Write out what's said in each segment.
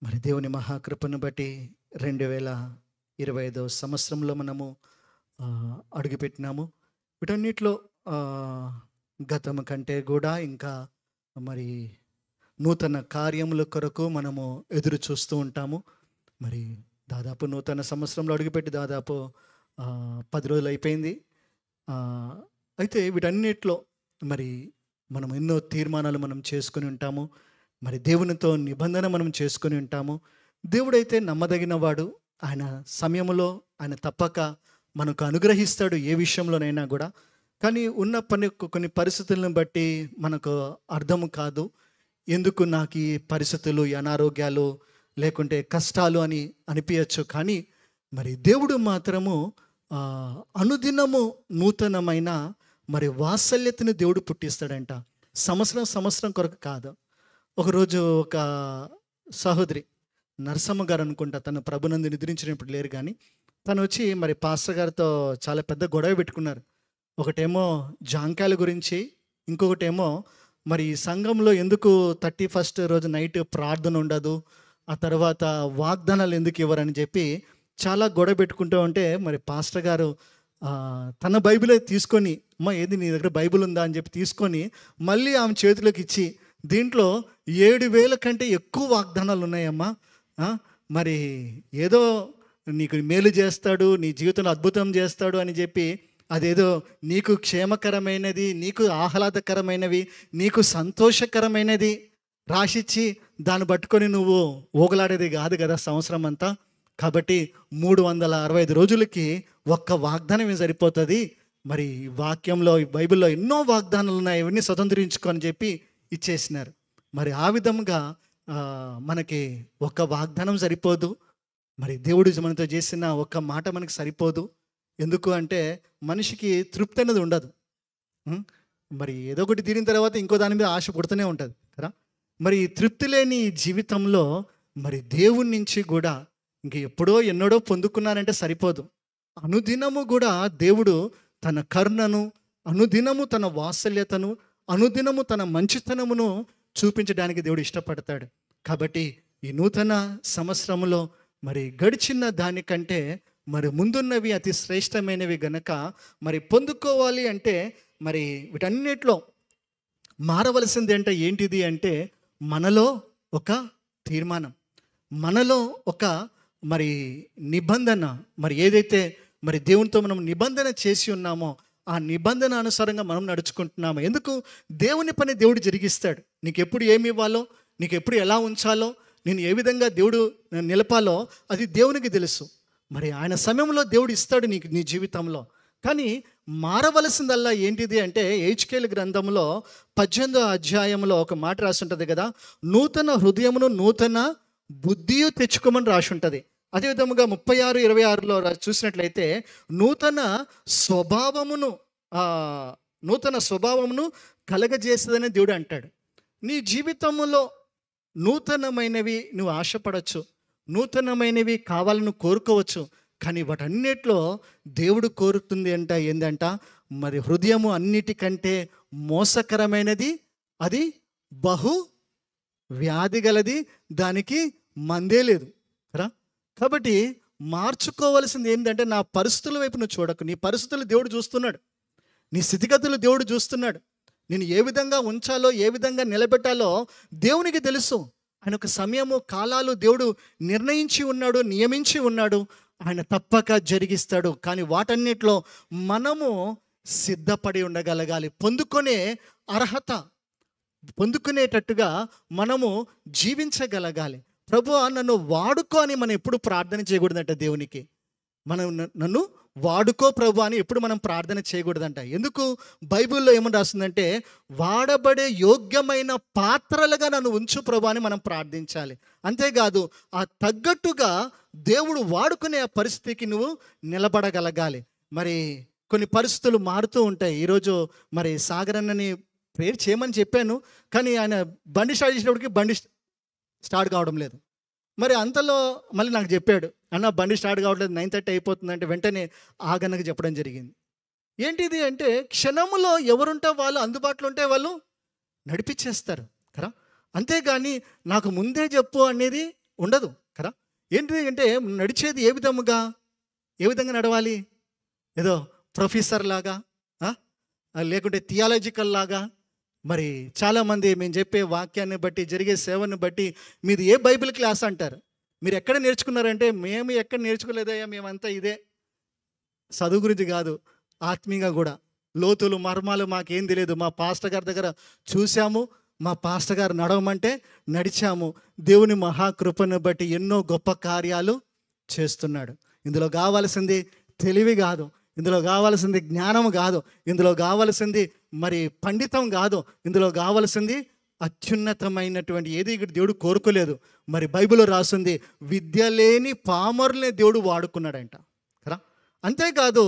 మరి దేవుని మహాకృపను బట్టి 2025 సంవత్సరంలో మనము అడుగుపెట్టినాము. వీటన్నిటిలో గతం కంటే కూడా ఇంకా మరి నూతన కార్యముల కొరకు మనము ఎదురు చూస్తూ ఉంటాము. మరి దాదాపు నూతన సంవత్సరంలో అడుగుపెట్టి దాదాపు 10 రోజులు అయిపోయింది. అయితే వీటన్నిటిలో మరి మనం ఎన్నో తీర్మానాలు మనం చేసుకొని ఉంటాము. మరి దేవునితో నిబంధన మనం చేసుకొని ఉంటాము. దేవుడైతే నమ్మదగినవాడు. ఆయన సమయంలో ఆయన తప్పక మనకు అనుగ్రహిస్తాడు ఏ విషయంలోనైనా కూడా. కానీ ఉన్న కొన్ని పరిస్థితులను బట్టి మనకు అర్థం కాదు. ఎందుకు నాకు ఈ పరిస్థితులు, ఈ అనారోగ్యాలు లేకుంటే కష్టాలు అని అనిపించచ్చు. కానీ మరి దేవుడు మాత్రము అనుదినము నూతనమైన మరి వాత్సల్యతను దేవుడు పుట్టిస్తాడంట. సంవత్సరం కొరకు కాదు. ఒకరోజు ఒక సహోదరి నరసమ్మ గారు అనుకుంటా, తను ప్రభునందు నిద్రించినప్పుడు లేరు, కానీ తను వచ్చి మరి పాస్టర్ గారితో చాలా పెద్ద గొడవ పెట్టుకున్నారు. ఒకటేమో జాంకాయల గురించి, ఇంకొకటేమో మరి సంఘంలో ఎందుకు 31st రోజు నైట్ ప్రార్థన ఉండదు, ఆ తర్వాత వాగ్దానాలు ఎందుకు ఇవ్వరని చెప్పి చాలా గొడవ పెట్టుకుంటూ ఉంటే మరి పాస్టర్ గారు తన బైబిలే తీసుకొని, అమ్మ ఏది నీ దగ్గర బైబిల్ ఉందా అని చెప్పి తీసుకొని మళ్ళీ ఆమె చేతిలోకి ఇచ్చి, దీంట్లో 7,000 కంటే ఎక్కువ వాగ్దానాలు ఉన్నాయమ్మా, మరి ఏదో నీకు మేలు చేస్తాడు, నీ జీవితంలో అద్భుతం చేస్తాడు అని చెప్పి అదేదో నీకు క్షేమకరమైనది, నీకు ఆహ్లాదకరమైనవి, నీకు సంతోషకరమైనది రాసిచ్చి దాన్ని పట్టుకొని నువ్వు ఊగలాడేది కాదు కదా సంవత్సరం అంతా. కాబట్టి 365 రోజులకి ఒక్క వాగ్దానమే సరిపోతుంది. మరి వాక్యంలో, బైబిల్లో ఎన్నో వాగ్దానాలు ఉన్నాయి, ఇవన్నీ స్వతంత్రించుకొని చెప్పి ఇచ్చేసినారు. మరి ఆ విధంగా మనకి ఒక్క వాగ్దానం సరిపోదు. మరి దేవుడు మనతో చేసిన ఒక్క మాట మనకి సరిపోదు. ఎందుకు అంటే మనిషికి తృప్తి అనేది ఉండదు. మరి ఏదో ఒకటి తీరిన తర్వాత ఇంకో దాని మీద ఆశ పుడుతూనే ఉంటుంది కదా. మరి తృప్తి లేని జీవితంలో మరి దేవుని నుంచి కూడా ఇంక ఎప్పుడో ఎన్నడో పొందుకున్నారంటే సరిపోదు. అనుదినము కూడా దేవుడు తన కరుణను, అనుదినము తన వాత్సల్యతను, అనుదినము తన మంచితనమును చూపించడానికి దేవుడు ఇష్టపడతాడు. కాబట్టి ఈ నూతన సంవత్సరంలో మరి గడిచిన దానికంటే మరి ముందున్నవి అతి శ్రేష్టమైనవి గనక మరి పొందుకోవాలి అంటే మరి వీటన్నిటిలో మారవలసింది అంటే ఏంటిది అంటే మనలో ఒక తీర్మానం, మనలో ఒక మరి నిబంధన. మరి ఏదైతే మరి దేవునితో మనం నిబంధన చేసి ఉన్నామో ఆ నిబంధన అనుసారంగా మనం నడుచుకుంటున్నాము. ఎందుకు? దేవుని పని దేవుడు జరిగిస్తాడు. నీకు ఎప్పుడు ఏమి ఇవ్వాలో, నీకు ఎప్పుడు ఎలా ఉంచాలో, నేను ఏ విధంగా దేవుడు నిలపాలో అది దేవునికి తెలుసు. మరి ఆయన సమయంలో దేవుడు ఇస్తాడు నీకు నీ జీవితంలో. కానీ మారవలసిందల్లా ఏంటిది అంటే హెచ్కేలు గ్రంథంలో 18వ అధ్యాయంలో ఒక మాట రాసి ఉంటుంది కదా, నూతన హృదయమును నూతన బుద్ధియు తెచ్చుకోమని రాసి ఉంటుంది. అదేవిధముగా 36:26లో చూసినట్లయితే నూతన స్వభావమును కలగజేస్తుందని దేవుడు అంటాడు. నీ జీవితంలో నూతనమైనవి నువ్వు ఆశపడవచ్చు, నూతనమైనవి కావాలని కోరుకోవచ్చు. కానీ వాటన్నిటిలో దేవుడు కోరుతుంది ఏందంట, మరి హృదయము అన్నిటికంటే మోసకరమైనది, అది బహు వ్యాధి గలది, దానికి మందే లేదు కదా. కాబట్టి మార్చుకోవాల్సింది ఏంటంటే నా పరిస్థితుల వైపు నువ్వు చూడకు. నీ పరిస్థితులు దేవుడు చూస్తున్నాడు, నీ స్థితిగతులు దేవుడు చూస్తున్నాడు. నేను ఏ విధంగా ఉంచాలో, ఏ విధంగా నిలబెట్టాలో దేవునికి తెలుసు. ఆయన ఒక సమయము, కాలాలు దేవుడు నిర్ణయించి ఉన్నాడు, నియమించి ఉన్నాడు. ఆయన తప్పక జరిగిస్తాడు. కానీ వాటన్నిటిలో మనము సిద్ధపడి ఉండగలగాలి. పొందుకునే అర్హత, పొందుకునేటట్టుగా మనము జీవించగలగాలి. ప్రభువా నన్ను వాడుకో అని మనం ఎప్పుడు ప్రార్థన చేయకూడదంట దేవునికి. నన్ను వాడుకో ప్రభు అని ఎప్పుడు మనం ప్రార్థన చేయకూడదంట. ఎందుకు? బైబిల్లో ఏమని రాస్తుందంటే వాడబడే యోగ్యమైన పాత్రలుగా నన్ను ఉంచు ప్రభు అని మనం ప్రార్థించాలి. అంతేకాదు ఆ తగ్గట్టుగా దేవుడు వాడుకునే ఆ పరిస్థితికి నువ్వు నిలబడగలగాలి. మరి కొన్ని పరిస్థితులు మారుతూ ఉంటాయి. ఈరోజు మరి సాగరన్నని ప్రేయర్ చేయమని చెప్పాను, కానీ ఆయన బండి స్టార్ట్ చేసినప్పటికీ బండి స్టార్ట్ కావడం లేదు. మరి అంతలో మళ్ళీ నాకు చెప్పాడు, అన్న బండి స్టార్ట్ కావట్లేదు, 9:30 అయిపోతుందంటే వెంటనే ఆగన్నకు చెప్పడం జరిగింది. ఏంటిది అంటే క్షణములో ఎవరుంటే వాళ్ళు అందుబాటులో ఉంటే వాళ్ళు నడిపించేస్తారు కదా. అంతేగాని నాకు ముందే చెప్పు అనేది ఉండదు కదా. ఏంటి అంటే నడిచేది ఏ విధంగా నడవాలి? ఏదో ప్రొఫెసర్ లాగా, లేకుంటే థియాలజికల్ లాగా. మరి చాలామంది మేము చెప్పే వాక్యాన్ని బట్టి, జరిగే సేవను బట్టి మీది ఏ బైబిల్ క్లాస్ అంటారు. మీరు ఎక్కడ నేర్చుకున్నారంటే, మేము ఎక్కడ నేర్చుకోలేదయ్యా, మేమంతా ఇదే. చదువు గురించి కాదు, ఆత్మీయంగా కూడా లోతులు మర్మాలు మాకేం తెలియదు. మా పాస్టర్ గారి దగ్గర చూసాము, మా పాస్టర్ గారు నడవమంటే నడిచాము. దేవుని మహాకృపను బట్టి ఎన్నో గొప్ప కార్యాలు చేస్తున్నాడు. ఇందులో కావాల్సింది తెలివి కాదు, ఇందులో కావాల్సింది జ్ఞానం కాదు, ఇందులో కావాల్సింది మరి పండితం కాదు, ఇందులో కావాల్సింది అత్యున్నతమైనటువంటి ఏది ఇక్కడ దేవుడు కోరుకోలేదు. మరి బైబిల్లో రాసింది, విద్య లేని పామరులనే దేవుడు వాడుకున్నాడంట కదా. అంతేకాదు,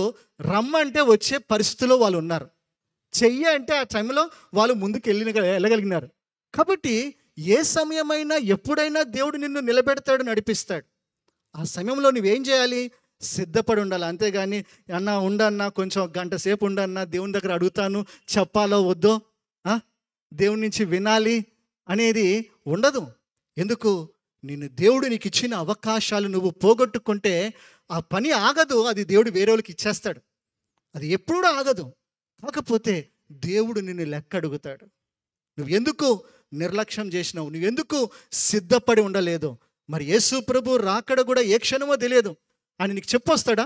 రమ్మంటే వచ్చే పరిస్థితిలో వాళ్ళు ఉన్నారు, చెయ్యి అంటే ఆ టైంలో వాళ్ళు ముందుకు వెళ్ళగలిగినారు. కాబట్టి ఏ సమయమైనా ఎప్పుడైనా దేవుడు నిన్ను నిలబెడతాడు, నడిపిస్తాడు. ఆ సమయంలో నువ్వేం చేయాలి? సిద్ధపడి ఉండాలి. అంతేగాని అన్నా ఉండన్నా, కొంచెం గంట సేపు ఉండన్నా, దేవుని దగ్గర అడుగుతాను, చెప్పాలో వద్దో, దేవుని నుంచి వినాలి అనేది ఉండదు. ఎందుకు? దేవుడు నీకు ఇచ్చిన అవకాశాలు నువ్వు పోగొట్టుకుంటే ఆ పని ఆగదు. అది దేవుడు వేరే వాళ్ళకి ఇచ్చేస్తాడు, అది ఎప్పుడూ ఆగదు. కాకపోతే దేవుడు నిన్ను లెక్క అడుగుతాడు. నువ్వెందుకు నిర్లక్ష్యం చేసినావు? నువ్వెందుకు సిద్ధపడి ఉండలేదు? మరి యేసు ప్రభు రాకడ కూడా ఏ క్షణమో తెలియదు. ఆయన నీకు చెప్పొస్తాడా?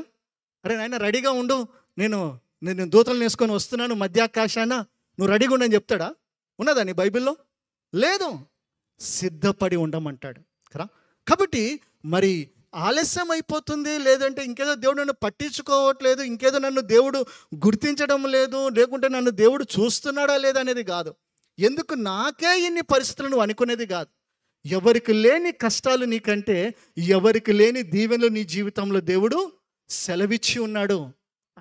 అరే నాయన రెడీగా ఉండు, నేను దూతలను వేసుకొని వస్తున్నాను మధ్యాకాశాన, నువ్వు రెడీగా ఉండని చెప్తాడా? ఉన్నదా నీ బైబిల్లో? లేదు. సిద్ధపడి ఉండమంటాడు కదా. కాబట్టి మరి ఆలస్యం అయిపోతుంది, లేదంటే ఇంకేదో దేవుడు నన్ను పట్టించుకోవట్లేదు, ఇంకేదో నన్ను దేవుడు గుర్తించడం లేదు, లేకుంటే నన్ను దేవుడు చూస్తున్నాడా లేదా అనేది కాదు. ఎందుకు నాకే ఇన్ని పరిస్థితులు నువ్వు అనుకునేది కాదు. ఎవరికి లేని కష్టాలు నీకంటే, ఎవరికి లేని దీవెనలు నీ జీవితంలో దేవుడు సెలవిచ్చి ఉన్నాడు.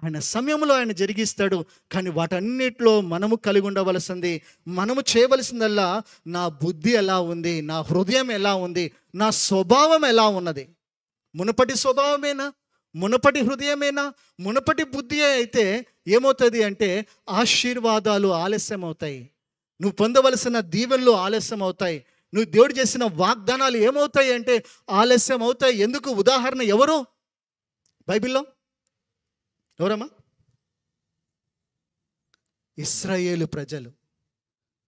ఆయన సమయంలో ఆయన జరిగిస్తాడు. కానీ వాటన్నిటిలో మనము కలిగి ఉండవలసింది, మనము చేయవలసిందల్లా, నా బుద్ధి ఎలా ఉంది, నా హృదయం ఎలా ఉంది, నా స్వభావం ఎలా ఉన్నది. మునుపటి స్వభావమేనా, మునుపటి హృదయమేనా, మునుపటి బుద్ధి అయితే ఏమవుతుంది అంటే ఆశీర్వాదాలు ఆలస్యం అవుతాయి, నువ్వు పొందవలసిన దీవెనలు ఆలస్యం అవుతాయి, నువ్వు దేవుడు చేసిన వాగ్దానాలు ఏమవుతాయి అంటే ఆలస్యం అవుతాయి. ఎందుకు? ఉదాహరణ ఎవరు బైబిల్లో? ఎవరమ్మా? ఇశ్రాయేలు ప్రజలు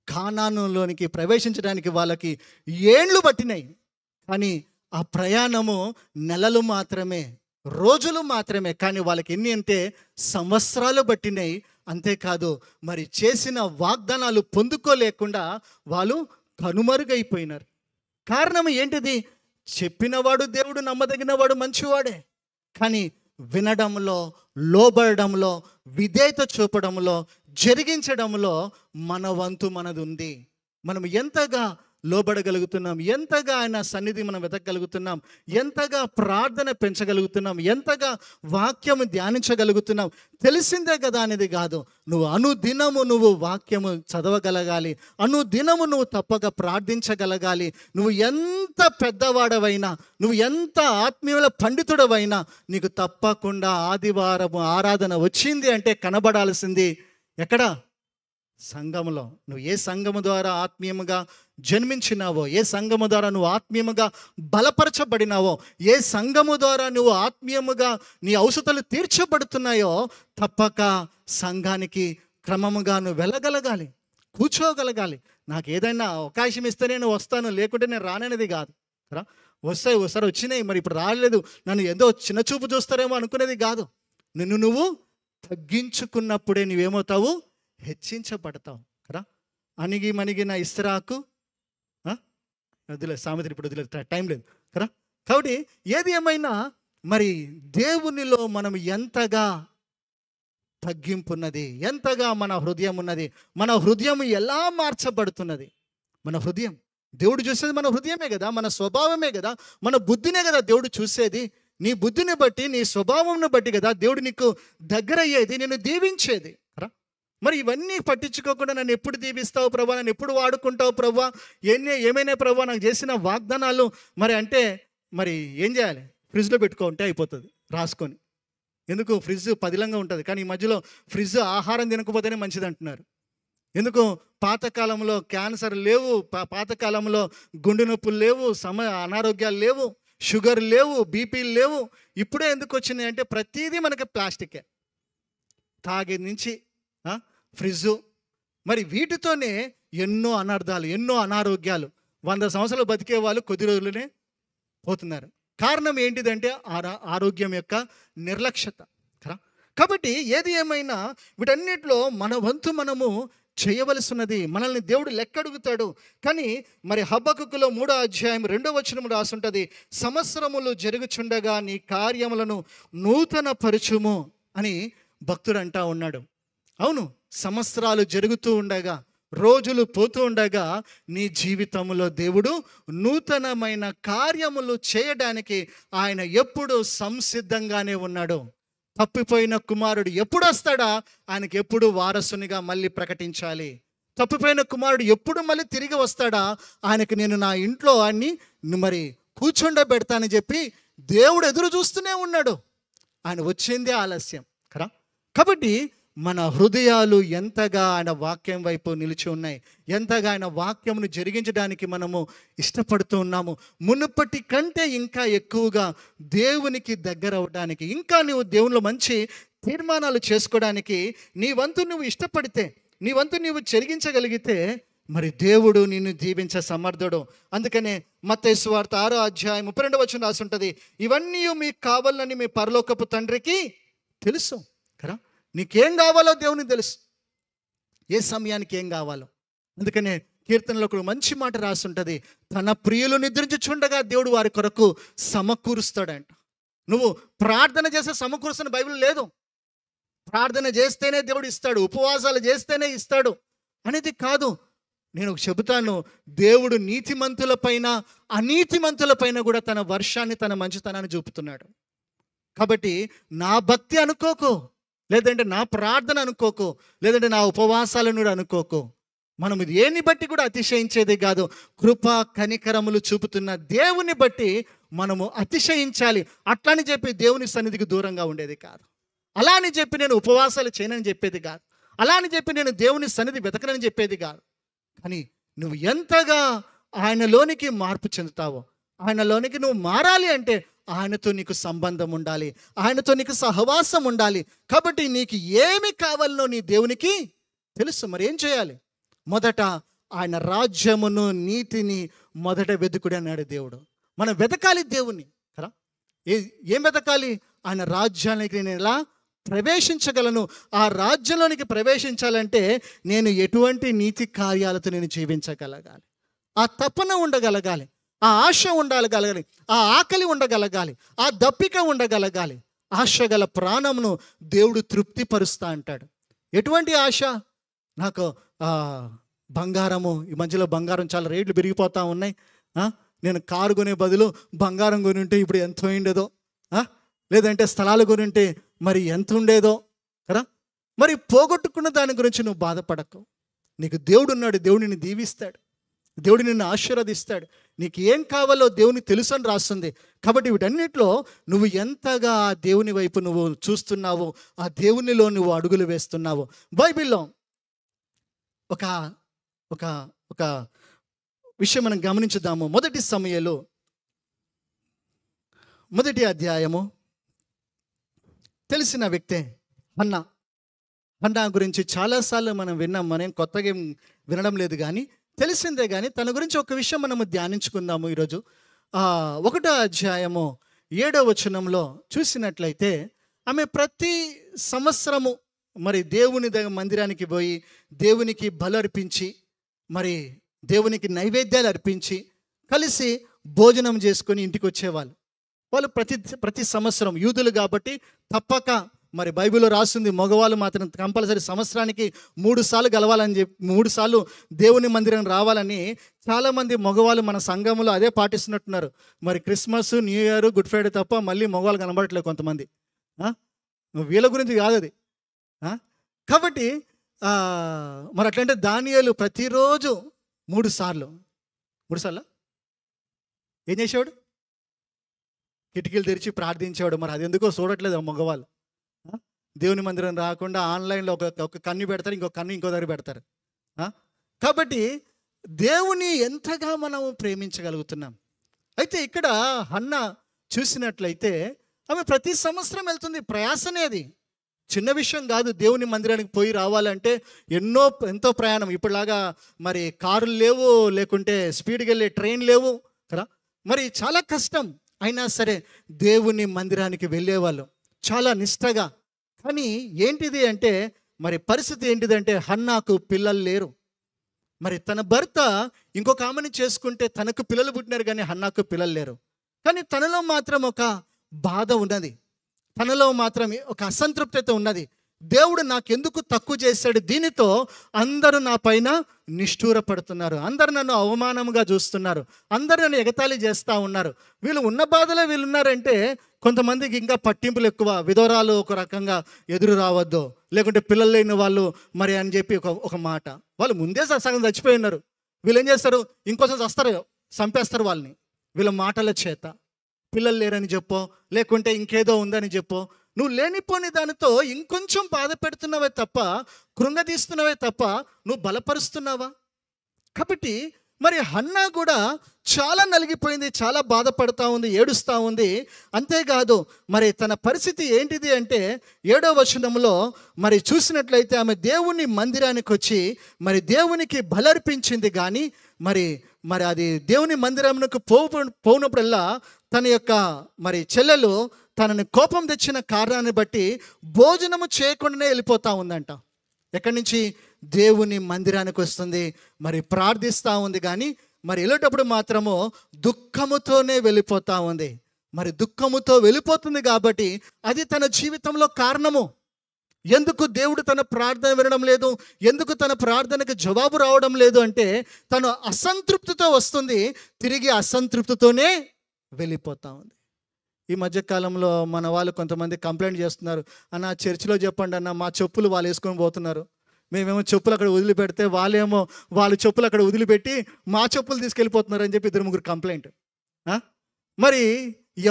కానానులోనికి ప్రవేశించడానికి వాళ్ళకి ఏండ్లు పట్టినాయి. కానీ ఆ ప్రయాణము నెలలు మాత్రమే, రోజులు మాత్రమే. కానీ వాళ్ళకి ఎన్ని అంటే సంవత్సరాలు పట్టినాయి. అంతేకాదు, మరి చేసిన వాగ్దానాలు పొందుకోలేకుండా వాళ్ళు కనుమరుగైపోయినారు. కారణం ఏంటిది? చెప్పినవాడు దేవుడు నమ్మదగినవాడు, మంచివాడే. కానీ వినడంలో, లోబడడంలో, విధేయత చూపడంలో, జరిగించడంలో మన వంతు మనది ఉంది. మనం ఎంతగా లోబడగలుగుతున్నాం, ఎంతగా ఆయన సన్నిధి మనం వెతకగలుగుతున్నాం, ఎంతగా ప్రార్థన పెంచగలుగుతున్నాం, ఎంతగా వాక్యము ధ్యానించగలుగుతున్నాం, తెలిసిందే కదా అనేది కాదు. నువ్వు అనుదినము నువ్వు వాక్యము చదవగలగాలి, అనుదినము నువ్వు తప్పక ప్రార్థించగలగాలి. నువ్వు ఎంత పెద్దవాడవైనా, నువ్వు ఎంత ఆత్మీయుల పండితుడవైనా, నీకు తప్పకుండా ఆదివారము ఆరాధన వచ్చింది అంటే కనబడాల్సింది ఎక్కడ? సంఘములో. నువ్వు ఏ సంఘము ద్వారా ఆత్మీయముగా జన్మించినావో, ఏ సంఘము ద్వారా నువ్వు ఆత్మీయముగా బలపరచబడినావో, ఏ సంఘము ద్వారా నువ్వు ఆత్మీయముగా నీ అవసరాలు తీర్చబడుతున్నాయో, తప్పక సంఘానికి క్రమముగా నువ్వు వెళ్ళగలగాలి, కూర్చోగలగాలి. నాకు ఏదైనా అవకాశం ఇస్తే నేను వస్తాను, లేకుంటే నేను రాననేది కాదు. వస్తాయి, ఒకసారి వచ్చినాయి, మరి ఇప్పుడు రాలేదు, నన్ను ఏదో చిన్న చూపు చూస్తారేమో అనుకునేది కాదు. నిన్ను నువ్వు తగ్గించుకున్నప్పుడే నువ్వేమవుతావు? హెచ్చించబడతావు కదా. అణిగి మణిగిన ఇస్రాకు వదిలేదు, సామెతలు ఇప్పుడు వదిలేదు, టైం లేదు కదా. కాబట్టి ఏది ఏమైనా మరి దేవునిలో మనం ఎంతగా తగ్గింపున్నది, ఎంతగా మన హృదయం ఉన్నది, మన హృదయం ఎలా మార్చబడుతున్నది. మన హృదయం దేవుడు చూసేది మన హృదయమే కదా, మన స్వభావమే కదా, మన బుద్ధినే కదా దేవుడు చూసేది. నీ బుద్ధిని బట్టి, నీ స్వభావంను బట్టి కదా దేవుడు నీకు దగ్గర అయ్యేది, నేను దీవించేది. మరి ఇవన్నీ పట్టించుకోకుండా నన్ను ఎప్పుడు దీవిస్తావు ప్రభా, నన్ను ఎప్పుడు వాడుకుంటావు ప్రభా, ఏమైనా ప్రభా నాకు చేసిన వాగ్దానాలు మరి అంటే మరి ఏం చేయాలి? ఫ్రిడ్జ్లో పెట్టుకుంటే అయిపోతుంది రాసుకొని. ఎందుకు? ఫ్రిడ్జ్ పదిలంగా ఉంటుంది, కానీ ఈ మధ్యలో ఫ్రిడ్జ్ ఆహారం తినకపోతేనే మంచిది అంటున్నారు. ఎందుకు? పాతకాలంలో క్యాన్సర్ లేవు, పాతకాలంలో గుండె నొప్పులు లేవు, అనారోగ్యాలు లేవు, షుగర్ లేవు, బీపీలు లేవు. ఇప్పుడే ఎందుకు వచ్చినాయి అంటే ప్రతిదీ మనకి ప్లాస్టికే. తాగే నుంచి ఫ్రిడ్జు, మరి వీటితోనే ఎన్నో అనర్థాలు, ఎన్నో అనారోగ్యాలు. 100 సంవత్సరాలు బతికే వాళ్ళు కొద్ది రోజులనే పోతున్నారు. కారణం ఏంటిదంటే ఆరోగ్యం యొక్క నిర్లక్ష్యత కదా. కాబట్టి ఏది ఏమైనా వీటన్నిటిలో మన వంతు మనము చేయవలసినది. మనల్ని దేవుడు లెక్క అడుగుతాడు. కానీ మరి హబక్కుకులో 3వ అధ్యాయం 2వ వచనం రాసుంటుంది, సంవత్సరములు జరుగుచుండగా నీ కార్యములను నూతన పరచుము అని భక్తుడు అంటా ఉన్నాడు. అవును, సంవత్సరాలు జరుగుతూ ఉండగా, రోజులు పోతూ ఉండగా నీ జీవితంలో దేవుడు నూతనమైన కార్యములు చేయడానికి ఆయన ఎప్పుడు సంసిద్ధంగానే ఉన్నాడు. తప్పిపోయిన కుమారుడు ఎప్పుడు వస్తాడా? ఆయనకి ఎప్పుడు వారసునిగా మళ్ళీ ప్రకటించాలి. తప్పిపోయిన కుమారుడు ఎప్పుడు మళ్ళీ తిరిగి వస్తాడా? ఆయనకి నేను నా ఇంట్లో ఆయన్ని మరి కూర్చుండబెడతానని చెప్పి దేవుడు ఎదురు చూస్తూనే ఉన్నాడు. ఆయన వచ్చిందే ఆలస్యం కదా. కాబట్టి మన హృదయాలు ఎంతగా ఆయన వాక్యం వైపు నిలిచి ఉన్నాయి, ఎంతగా ఆయన వాక్యమును జరిగించడానికి మనము ఇష్టపడుతూ ఉన్నాము. మునుపటి కంటే ఇంకా ఎక్కువగా దేవునికి దగ్గర అవడానికి, ఇంకా నువ్వు దేవునిలో మంచి తీర్మానాలు చేసుకోవడానికి నీ వంతు నువ్వు ఇష్టపడితే, నీ వంతు నువ్వు చెరిగించగలిగితే మరి దేవుడు నిన్ను దీవించ సమర్థుడు. అందుకనే మత్తయి సువార్త 6వ అధ్యాయం 32వ వచనం రాసి ఉంటుంది, ఇవన్నీ మీకు కావాలని మీ పరలోకపు తండ్రికి తెలుసు కదా. నీకేం కావాలో దేవునికి తెలుసు, ఏ సమయానికి ఏం కావాలో. అందుకనే కీర్తనలో ఒక మంచి మాట రాసి ఉంటుంది, తన ప్రియులు నిద్రించుచుండగా దేవుడు వారి కొరకు సమకూరుస్తాడంట. నువ్వు ప్రార్థన చేస్తే సమకూరుస్తున్న బైబిల్ లేదు. ప్రార్థన చేస్తేనే దేవుడు ఇస్తాడు, ఉపవాసాలు చేస్తేనే ఇస్తాడు అనేది కాదు. నేను చెబుతాను, దేవుడు నీతిమంతుల పైన అనీతిమంతుల పైన కూడా తన వర్షాన్ని, తన మంచితనాన్ని చూపుతున్నాడు. కాబట్టి నా భక్తి అనుకోకు, లేదంటే నా ప్రార్థన అనుకోకు, లేదంటే నా ఉపవాసాలను కూడా అనుకోకు. మనం ఇది ఏని బట్టి కూడా అతిశయించేది కాదు. కృపా కనికరములు చూపుతున్న దేవుని బట్టి మనము అతిశయించాలి. అట్లని చెప్పి దేవుని సన్నిధికి దూరంగా ఉండేది కాదు. అలా అని చెప్పి నేను ఉపవాసాలు చేయనని చెప్పేది కాదు. అలా అని చెప్పి నేను దేవుని సన్నిధి వెతకనని చెప్పేది కాదు. కానీ నువ్వు ఎంతగా ఆయనలోనికి మార్పు చెందుతావో, ఆయనలోనికి నువ్వు మారాలి అంటే ఆయనతో నీకు సంబంధం ఉండాలి, ఆయనతో నీకు సహవాసం ఉండాలి. కాబట్టి నీకు ఏమి కావాలనో నీ దేవునికి తెలుసు. మరి ఏం చేయాలి? మొదట ఆయన రాజ్యమును, నీతిని మొదట వెతుకుడు అన్నాడు దేవుడు. మనం వెతకాలి దేవుణ్ణి కదా. ఏం వెతకాలి? ఆయన రాజ్యానికి నేను ఎలా ప్రవేశించగలను? ఆ రాజ్యంలోనికి ప్రవేశించాలంటే నేను ఎటువంటి నీతి కార్యాలతో నేను జీవించగలగాలి, ఆ తపన ఉండగలగాలి, ఆ ఆశ ఉండగలగాలి, ఆ ఆకలి ఉండగలగాలి, ఆ దప్పిక ఉండగలగాలి. ఆశ గల ప్రాణమును దేవుడు తృప్తిపరుస్తా అంటాడు. ఎటువంటి ఆశ? నాకు బంగారము, ఈ మధ్యలో బంగారం చాలా రేట్లు పెరిగిపోతూ ఉన్నాయి. నేను కారు కొనే బదులు బంగారం కొని ఉంటే ఇప్పుడు ఎంత ఉండేదో, లేదంటే స్థలాలు కొని ఉంటే మరి ఎంత ఉండేదో కదా. మరి పోగొట్టుకున్న దాని గురించి నువ్వు బాధపడకు. నీకు దేవుడు ఉన్నాడు, దేవుడు నిన్ను దీవిస్తాడు, దేవుడు నిన్ను ఆశీర్వదిస్తాడు. నీకు ఏం కావాలో దేవుని తెలుసు అని రాస్తుంది. కాబట్టి వీటన్నిటిలో నువ్వు ఎంతగా ఆ దేవుని వైపు నువ్వు చూస్తున్నావో, ఆ దేవునిలో నువ్వు అడుగులు వేస్తున్నావో. బైబిల్లో ఒక ఒక ఒక విషయం మనం గమనించుదాము. మొదటి సమూయేలు 1వ అధ్యాయము. తెలిసిన వ్యక్తే హన్నా. హన్నా గురించి చాలాసార్లు మనం విన్నాం. మనం కొత్తగా వినడం లేదు కానీ తెలిసిందే. కానీ తన గురించి ఒక విషయం మనము ధ్యానించుకుందాము ఈరోజు. 1వ అధ్యాయము 7వ వచనంలో చూసినట్లయితే ఆమె ప్రతి సంవత్సరము మరి దేవుని మందిరానికి పోయి దేవునికి బలు అర్పించి, మరి దేవునికి నైవేద్యాలు అర్పించి కలిసి భోజనం చేసుకొని ఇంటికి వచ్చేవాళ్ళు. వాళ్ళు ప్రతి సంవత్సరం యూదులు కాబట్టి తప్పక, మరి బైబిల్లో రాసింది మగవాళ్ళు మాత్రం కంపల్సరీ సంవత్సరానికి 3 సార్లు గలవాలని చెప్పి 3 సార్లు దేవుని మందిరం రావాలని చాలామంది మగవాళ్ళు మన సంఘంలో అదే పాటిస్తున్నట్టున్నారు. మరి Christmas, new year, good Friday తప్ప మళ్ళీ మగవాళ్ళు కనబడట్లేదు కొంతమంది. వీళ్ళ గురించి కాదు అది. కాబట్టి మరి అట్లంటే దానియేలు ప్రతిరోజు 3 సార్లు ఏం చేసేవాడు? కిటికీలు తెరిచి ప్రార్థించేవాడు. మరి అది ఎందుకో చూడట్లేదు మగవాళ్ళు. దేవుని మందిరం రాకుండా ఆన్లైన్లో ఒక కన్ను పెడతారు, ఇంకో కన్ను ఇంకో దగ్గర పెడతారు. ఆ? కాబట్టి దేవుని ఎంతగా మనం ప్రేమించగలుగుతున్నాం. అయితే ఇక్కడ హన్న చూసినట్లయితే ఆమె ప్రతి సంవత్సరం వెళ్తుంది. ప్రయాసనే అది, చిన్న విషయం కాదు. దేవుని మందిరానికి పోయి రావాలంటే ఎంతో ప్రయాణం. ఇప్పుడులాగా మరి కారులు లేవు, లేకుంటే స్పీడ్కి వెళ్ళే ట్రైన్ లేవు కదా. మరి చాలా కష్టం. అయినా సరే దేవుని మందిరానికి వెళ్ళేవాళ్ళు చాలా నిష్టగా. కానీ ఏంటిది అంటే మరి పరిస్థితి ఏంటిదంటే హన్నాకు పిల్లలు లేరు. మరి తన భర్త ఇంకొక ఆమెను చేసుకుంటే తనకు పిల్లలు పుట్టినారు, కానీ హన్నాకు పిల్లలు లేరు. కానీ తనలో మాత్రం ఒక బాధ ఉన్నది, తనలో మాత్రం ఒక అసంతృప్తత ఉన్నది. దేవుడు నాకెందుకు తక్కువ చేశాడు, దీనితో అందరూ నా పైన నిష్ఠూరపడుతున్నారు, అందరూ నన్ను అవమానంగా చూస్తున్నారు, అందరూ నన్ను ఎగతాళి చేస్తూ ఉన్నారు. వీళ్ళు ఉన్న బాధలో వీళ్ళు ఉన్నారంటే కొంతమందికి ఇంకా పట్టింపులు ఎక్కువ. విధవరాలు ఒక రకంగా ఎదురు రావద్దు, లేకుంటే పిల్లలు లేని వాళ్ళు మరి అని చెప్పి ఒక మాట. వాళ్ళు ముందే సగం చచ్చిపోయి ఉన్నారు. వీళ్ళు ఏం చేస్తారు, ఇంకోసం వస్తారు, చంపేస్తారు వాళ్ళని వీళ్ళ మాటల చేత. పిల్లలు లేరని చెప్పో, లేకుంటే ఇంకేదో ఉందని చెప్పో, నువ్వు లేనిపోని దానితో ఇంకొంచెం బాధ పెడుతున్నావే తప్ప, కృంగదీస్తున్నావే తప్ప నువ్వు బలపరుస్తున్నావా? కాబట్టి మరి హన్నా కూడా చాలా నలిగిపోయింది, చాలా బాధపడుతూ ఉంది, ఏడుస్తూ ఉంది. అంతేకాదు మరి తన పరిస్థితి ఏంటిది అంటే 7వ వచనంలో మరి చూసినట్లయితే ఆమె దేవుని మందిరానికి వచ్చి మరి దేవునికి బలర్పించింది. కానీ మరి మరి అది దేవుని మందిరానికి పోనప్పుడల్లా తన యొక్క మరి చెల్లెలు తనని కోపం తెచ్చిన కారణాన్ని బట్టి భోజనము చేయకుండానే వెళ్ళిపోతూ ఉందంట. ఎక్కడి నుంచి? దేవుని మందిరానికి వస్తుంది, మరి ప్రార్థిస్తూ ఉంది. కానీ మరి వెళ్ళేటప్పుడు మాత్రము దుఃఖముతోనే వెళ్ళిపోతూ ఉంది. మరి దుఃఖముతో వెళ్ళిపోతుంది కాబట్టి అది తన జీవితంలో కారణము. ఎందుకు దేవుడు తన ప్రార్థన వినడం లేదు, ఎందుకు తన ప్రార్థనకు జవాబు రావడం లేదు అంటే తను అసంతృప్తితో వస్తుంది, తిరిగి అసంతృప్తితోనే వెళ్ళిపోతూ ఉంది. ఈ మధ్యకాలంలో మన వాళ్ళు కొంతమంది కంప్లైంట్ చేస్తున్నారు, అన్న చర్చిలో చెప్పండి అన్న, మా చెప్పులు వాళ్ళు వేసుకొని పోతున్నారు, మేమేమో చెప్పులు అక్కడ వదిలిపెడితే వాళ్ళేమో వాళ్ళ చెప్పులు అక్కడ వదిలిపెట్టి మా చెప్పులు తీసుకెళ్ళిపోతున్నారు అని చెప్పి 2-3 కంప్లైంట్. మరి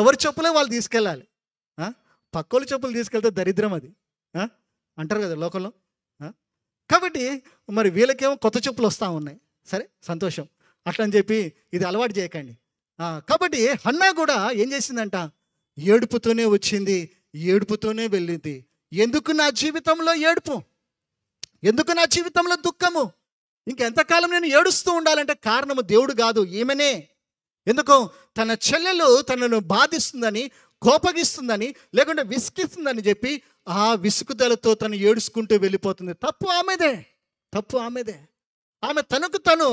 ఎవరి చెప్పులే వాళ్ళు తీసుకెళ్ళాలి, పక్కోళ్ళ చెప్పులు తీసుకెళ్తే దరిద్రం అది అంటారు కదా లోకంలో. కాబట్టి మరి వీళ్ళకేమో కొత్త చెప్పులు వస్తూ ఉన్నాయి, సరే సంతోషం, అట్లా అని చెప్పి ఇది అలవాటు చేయకండి. కాబట్టి హన్నా కూడా ఏం చేసిందంట, ఏడుపుతోనే వచ్చింది, ఏడుపుతోనే వెళ్ళింది. ఎందుకు నా జీవితంలో ఏడుపు, ఎందుకు నా జీవితంలో దుఃఖము, ఇంకెంతకాలం నేను ఏడుస్తూ ఉండాలంటే కారణము దేవుడు కాదు, ఈమెనే. ఎందుకో తన చెల్లెలు తనను బాధిస్తుందని, కోపగిస్తుందని, లేకుంటే విసిగిస్తుందని చెప్పి ఆ విసుగుదలతో తను ఏడుచుకుంటూ వెళ్ళిపోతుంది. తప్పు ఆమెదే, తప్పు ఆమెదే. ఆమె తనకు తను